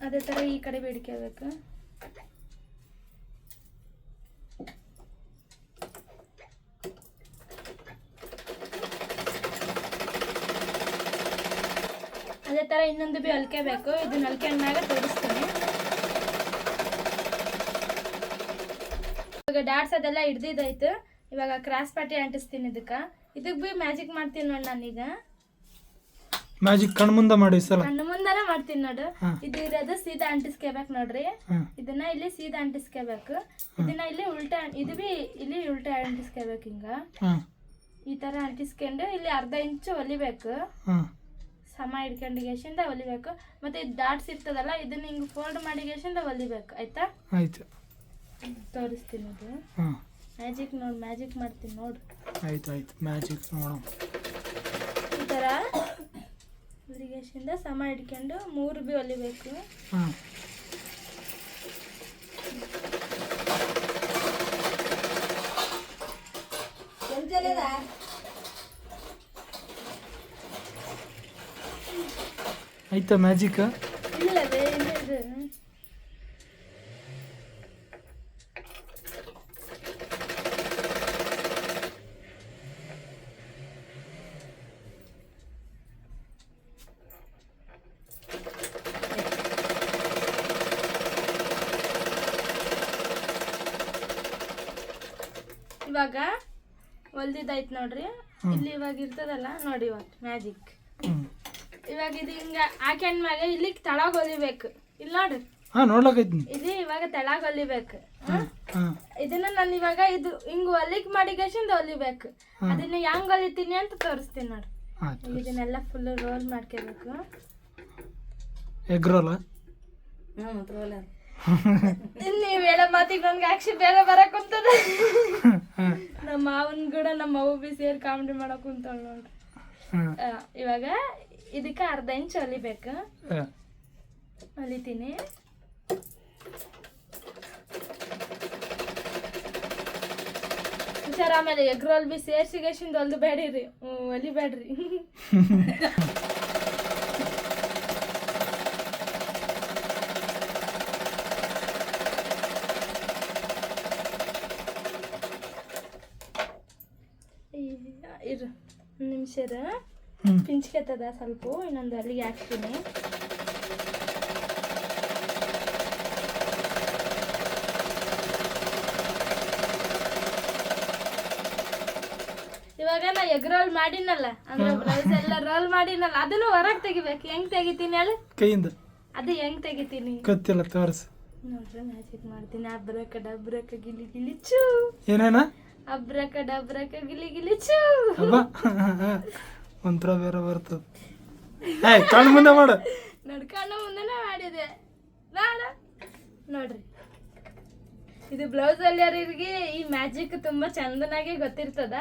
ಅದೇ ತರ ಈ ಕಡೆ ಹಿಡ್ಕೋಬೇಕು. ಅದೇ ತರ ಇನ್ನೊಂದು ಬಿ ಹೊಲ್ಕೋಬೇಕು. ಇದನ್ನ ಹೊಲ್ಕೊಂಡಾಗ ತೋರಿಸ್ತೀನಿ. ಇವಾಗ ಡಾಟ್ಸ್ ಅದೆಲ್ಲ ಹಿಡ್ದಿದ್ದಾಯ್ತು. ಇವಾಗ ಕ್ರಾಸ್ ಪಟ್ಟಿ ಅಂಟಿಸ್ತೀನಿ. ಇದಕ್ಕೆ ಬಿ ಮ್ಯಾಜಿಕ್ ಮಾಡ್ತೀನಿ ನೋಡಿ ನಾನೀಗ. ಮ್ಯಾಜಿಕ್ ಕಣ್ಣು ಮುಂದೆ ಮಾಡಿ ಸಲ ಕಣ್ಣು ಮುಂದಾನೆ ಮಾಡ್ತೀನಿ ನೋಡು. ಇದು ಇರೋದು ಸೀದಾ ಅಂಟಿಸ್ಕೋಬೇಕು ನೋಡ್ರಿ. ಇದನ್ನ ಇಲ್ಲಿ ಸೀದಾ ಅಂಟಿಸ್ಕೋಬೇಕು. ಇದನ್ನ ಇಲ್ಲಿ ಉಲ್ಟಾ ಇದು ಬಿ ಇಲ್ಲಿ ಉಲ್ಟಾ ಅಂಟಿಸ್ಕೋಬೇಕು. ಹಿಂಗ ಈ ತರ ಅಂಟಿಸ್ಕೊಂಡು ಇಲ್ಲಿ ಅರ್ಧ ಇಂಚು ಹೊಲಿಬೇಕು. ಸಮ ಹಿಡ್ಕೊಂಡಿಗೆಸಿಂದ ಹೊಲಿಬೇಕು. ಮತ್ತೆ ಇದು ಡಾಟ್ಸ್ ಇರ್ತದಲ್ಲ ಇದನ್ನ ಹಿಂಗ್ ಫೋಲ್ಡ್ ಮಾಡಿಗೆಸಿಂದ ಹೊಲಿಬೇಕು. ಆಯ್ತಾ? ಆಯ್ತು, ತೋರಿಸ್ತೀನಿ. ಇದು ಮ್ಯಾಜಿಕ್ ನೋಡಿ, ಮ್ಯಾಜಿಕ್ ಮಾಡ್ತೀನಿ ನೋಡ್ರಿ. ಆಯ್ತು ಆಯ್ತು, ಮ್ಯಾಜಿಕ್ ನೋಡೋಣ. ಈ ತರ ಹೊಲಿಗೆಸಿಂದ ಸಮ ಹಿಡ್ಕೊಂಡು 3 ಬಿ ಹೊಲಿಬೇಕು. ಆಯ್ತಾ ಮ್ಯಾಜಿಕ್? ಇಲ್ಲವೇ ಇದು ಇವಾಗ ಹೊಲ್ದಿದ್ದಾಯ್ತು ನೋಡ್ರಿ. ಇಲ್ಲಿ ಇವಾಗ ಇರ್ತದಲ್ಲ ನೋಡಿ ಇವಾಗ ಮ್ಯಾಜಿಕ್. ಇವಾಗ ಇದು ಹಿಂಗ ಹಾಕೊಂಡ್ಮ್ಯಾಗ ಇಲ್ಲಿ ತಳಗ ಹೊಲಿಬೇಕು. ಇಲ್ಲಿ ನೋಡ್ರಿ, ನೋಡ್ಲಕೈತಿ. ಇಲ್ಲಿ ಇವಾಗ ತಳಗ ಹೊಲಿಬೇಕು. ಇದನ್ನ ನಾನು ಇವಾಗ ಇದು ಹಿಂಗ ಹೊಲಿಕ್ ಮಾಡಿಗೆಸಿಂದ ಹೊಲಿಬೇಕು. ಅದನ್ನ ಹೆಂಗ್ ಹೊಲಿತೀನಿ ಅಂತ ತೋರಿಸ್ತೀನಿ ನೋಡ್ರಿ. ಇದನ್ನೆಲ್ಲ ಫುಲ್ ರೋಲ್ ಮಾಡ್ಕೋಬೇಕು. ಎಗ್ ರೋಲ್ ನೀವ್ ಹೇಳೋ ಮಾತಿಗೆ ನನ್ಗೆ ಆಕ್ಷಿ ಬೇರೆ ಬರಕ್ ಕುಂತದ. ನಮ್ಮ ಮಾವನ್ ಕೂಡ ನಮ್ಮ ಅವ್ವ ಬಿ ಸೇರಿ ಕಾಮಿಡಿ ಮಾಡಕ್ ಕುಂತಾಳ ನೋಡ್ರಿ. ಇವಾಗ ಇದಕ್ಕೆ ಅರ್ಧ ಇಂಚ್ ಹೊಲಿಬೇಕು. ಹೊಲಿತೀನಿ. ಹುಷಾರ, ಆಮೇಲೆ ಎಗ್ ರೋಲ್ ಬಿ ಸೇರ್ಸಿಗೆಸಿಂದ ಹೊಲ್ದು ಬೇಡಿರಿ, ಹೊಲಿಬೇಡ್ರಿ. ಇರು ನಿಮಿಷ ಪಿಂಚ್ಕೆತ್ತದ ಸ್ವಲ್ಪ. ಇನ್ನೊಂದು ಅಲ್ಲಿಗೆ ಹಾಕ್ತೀನಿ. ಇವಾಗ ನಾ ಎಗ್ ರೋಲ್ ಮಾಡಿನಲ್ಲ ಅಂದ್ರೆ ಬ್ಲೌಸ್ ಎಲ್ಲ ರೋಲ್ ಮಾಡಿನಲ್ಲ ಅದನ್ನು ಹೊರಗೆ ತೆಗಿಬೇಕು. ಹೆಂಗ್ ತೆಗಿತೀನಿ ಹೇಳು? ಕೈಯಿಂದ. ಅದು ಹೆಂಗ್ ತೆಗಿತೀನಿ ಗೊತ್ತಿಲ್ಲ, ತೋರ್ಸ ನೋಡ್ರಿ. ಮ್ಯಾಜಿಕ್ ಮಾಡ್ತೀನಿ. ಅಬ್ರಕ ಡಬ್ರಕ ಗಿಲಿ ಗಿಲಿಚು. ಏನೇನ? ಅಬ್ರಕ ಡಬ್ರಕ ಗಿಲಿ ಗಿಲಿಚು. ಒಂಥರ ಬೇರೆ ಬರ್ತದ. ಕಣ್ಣು ಮುಂದೆ ಮಾಡ. ನಡ್ಕೊಂಡು ಮುಂದೆನೆ ಮಾಡಿದೆ ನೋಡ್ರಿ. ಇದು ಬ್ಲೌಸ್ ಹೊಲಿಯೋರಿಗೆ ಈ ಮ್ಯಾಜಿಕ್ ತುಂಬಾ ಚಂದನಾಗಿ ಗೊತ್ತಿರ್ತದ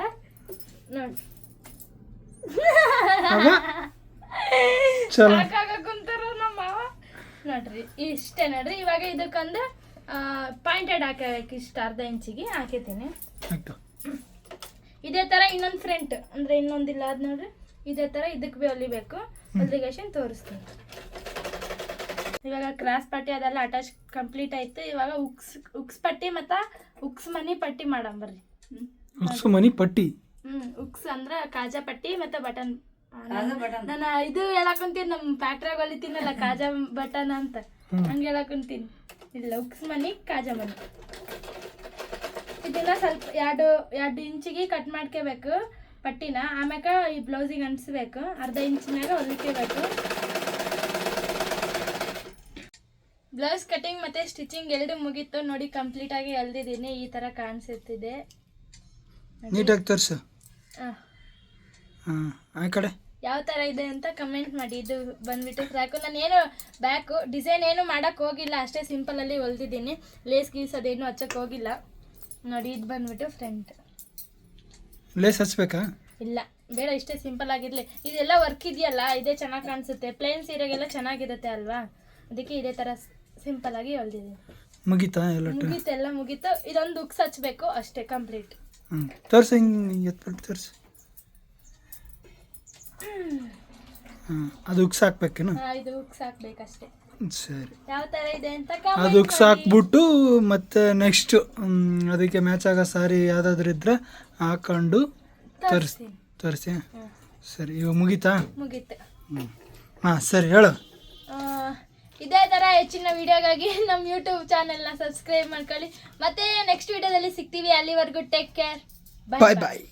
ನೋಡ್ರಿ. ಕುಂತಾರ ನಮ್ಮ ಮಾವ ನೋಡ್ರಿ. ಇಷ್ಟೇ ನೋಡ್ರಿ. ಇವಾಗ ಇದಕ್ಕೊಂದು ಪಾಯಿಂಟೆಡ್ ಹಾಕಬೇಕು. ಇಷ್ಟ ಅರ್ಧ ಇಂಚಿಗೆ ಹಾಕಿತೀನಿ. ಇದೇ ತರ ಇನ್ನೊಂದು ಫ್ರಂಟ್ ಅಂದ್ರೆ ಇನ್ನೊಂದಿಲ್ಲ ಅದ್ ನೋಡ್ರಿ. ಇದೇ ತರ ಇದಕ್ಕೆ ಬಿ ಹೊಲಿಬೇಕು. ಹೊಲಿಗೆಷನ್ ತೋರಿಸ್ತೀನಿ. ಇವಾಗ ಕ್ರಾಸ್ ಪಟ್ಟಿ ಅದೆಲ್ಲ ಅಟ್ಯಾಚ್ ಕಂಪ್ಲೀಟ್ ಆಯ್ತು. ಇವಾಗ ಉಕ್ಸ್ ಪಟ್ಟಿ ಮತ್ತ ಉಕ್ಸ್ ಮನಿ ಪಟ್ಟಿ ಮಾಡಮ್ ಬರ್ರಿ. ಉಕ್ಸ್ ಮನಿ ಪಟ್ಟಿ. ಉಕ್ಸ್ ಅಂದ್ರ ಕಾಜಾ ಪಟ್ಟಿ ಮತ್ತೆ ಬಟನ್. ನಾನು ಇದು ಹೇಳಕಂತೀನಿ, ನಮ್ ಫ್ಯಾಕ್ಟ್ರಿಯಾಗ ಹೊಲಿತೀನಲ್ಲ ಕಾಜಾ ಬಟನ್ ಅಂತ, ಹಂಗ ಹೇಳಕಂತೀನಿ. ಇಲ್ಲ, ಉಕ್ಸ್ ಮನಿ ಕಾಜಾ ಮನಿ. ಇದನ್ನ ಸ್ವಲ್ಪ ಎರಡು ಇಂಚಿಗೆ ಕಟ್ ಮಾಡ್ಕೋಬೇಕು ಪಟ್ಟಿನ. ಆಮ್ಯಾಕ ಈ ಬ್ಲೌಸಿಗೆ ಅಂಟಿಸ್ಬೇಕು. ಅರ್ಧ ಇಂಚಿನಾಗ ಹೊಲಿಕೋಬೇಕು. ಬ್ಲೌಸ್ ಕಟಿಂಗ್ ಮತ್ತೆ ಸ್ಟಿಚಿಂಗ್ ಎರಡು ಮುಗೀತು ನೋಡಿ. ಕಂಪ್ಲೀಟ್ ಆಗಿ ಹೊಲ್ದಿದ್ದೀನಿ. ಈ ತರ ಕಾಣಿಸುತ್ತಿದೆ. ನೀಟಾಗಿ ತೋರಿಸು. ಆ ಕಡೆ ಯಾವ ತರ ಇದೆ ಅಂತ ಕಮೆಂಟ್ ಮಾಡಿ. ಇದು ಬಂದ್ಬಿಟ್ಟು ಫ್ರಾಕು. ನಾನು ಏನು ಬ್ಯಾಕು ಡಿಸೈನ್ ಏನು ಮಾಡಕ್ ಹೋಗಿಲ್ಲ, ಅಷ್ಟೇ ಸಿಂಪಲ್ ಅಲ್ಲಿ ಹೊಲ್ದಿದ್ದೀನಿ. ಲೇಸ್ ಗೀಸ್ ಅದೇನು ಹಚ್ಚಕ್ ಹೋಗಿಲ್ಲ ನೋಡಿ. ಇದು ಬಂದ್ಬಿಟ್ಟು ಫ್ರಂಟ್. ಲೇಸ್ ಹಚ್ಬೇಕಾ? ಇಲ್ಲ ಬೇಡ, ಇಷ್ಟೇ ಸಿಂಪಲ್ ಆಗಿರ್ಲಿ. ಇದೆಲ್ಲ ವರ್ಕ್ ಇದೆಯಲ್ಲ, ಇದೇ ಚೆನ್ನಾಗಿ ಕಾಣಿಸುತ್ತೆ. ಪ್ಲೇನ್ ಸೀರೆಗೆಲ್ಲ ಚೆನ್ನಾಗಿರುತ್ತೆ ಅಲ್ವಾ, ಅದಕ್ಕೆ ಇದೇ ತರ ಸಿಂಪಲ್ ಆಗಿ ಹೊಲ್ದಿದ್ದೀನಿ. ಮುಗೀತಾ ಎಲ್ಲ? ಮುಗೀತೆಲ್ಲ ಮುಗೀತು. ಇದೊಂದು ಉಕ್ಸ್ ಹಚ್ಬೇಕು ಅಷ್ಟೇ, ಕಂಪ್ಲೀಟ್. ತೋರಿಸಿ, ಹಿಂಗೆ ಎತ್ಬಿಟ್ಟು ತೋರಿಸಿ. ಅದು ಉಕ್ಸ್ ಹಾಕ್ಬೇಕೇನು? ಇದು ಉಕ್ಸ್ ಹಾಕ್ಬೇಕಷ್ಟೇ. ಸರಿ, ಯಾವ ತರ ಇದೆ ಅಂತ ಅದು ಉಕ್ಸ್ ಹಾಕ್ಬಿಟ್ಟು ಮತ್ತೆ ನೆಕ್ಸ್ಟ್ ಅದಕ್ಕೆ ಮ್ಯಾಚ್ ಆಗೋ ಸಾರಿ ಯಾವ್ದಾದ್ರು ಇದ್ರೆ ಹಾಕೊಂಡು ತೋರಿಸಿ. ಸರಿ, ಇವಾಗ ಮುಗೀತಾ? ಮುಗೀತು. ಹಾಂ ಸರಿ, ಹೇಳು. ಇದೇ ತರ ಹೆಚ್ಚಿನ ವಿಡಿಯೋಗಾಗಿ ನಮ್ಮ ಯೂಟ್ಯೂಬ್ ಚಾನೆಲ್ನ ಸಬ್ಸ್ಕ್ರೈಬ್ ಮಾಡ್ಕೊಳ್ಳಿ. ಮತ್ತೆ ನೆಕ್ಸ್ಟ್ ವಿಡಿಯೋದಲ್ಲಿ ಸಿಗ್ತೀವಿ. ಅಲ್ಲಿವರೆಗೂ ಟೇಕ್ ಕೇರ್. ಬಾಯ್ ಬಾಯ್.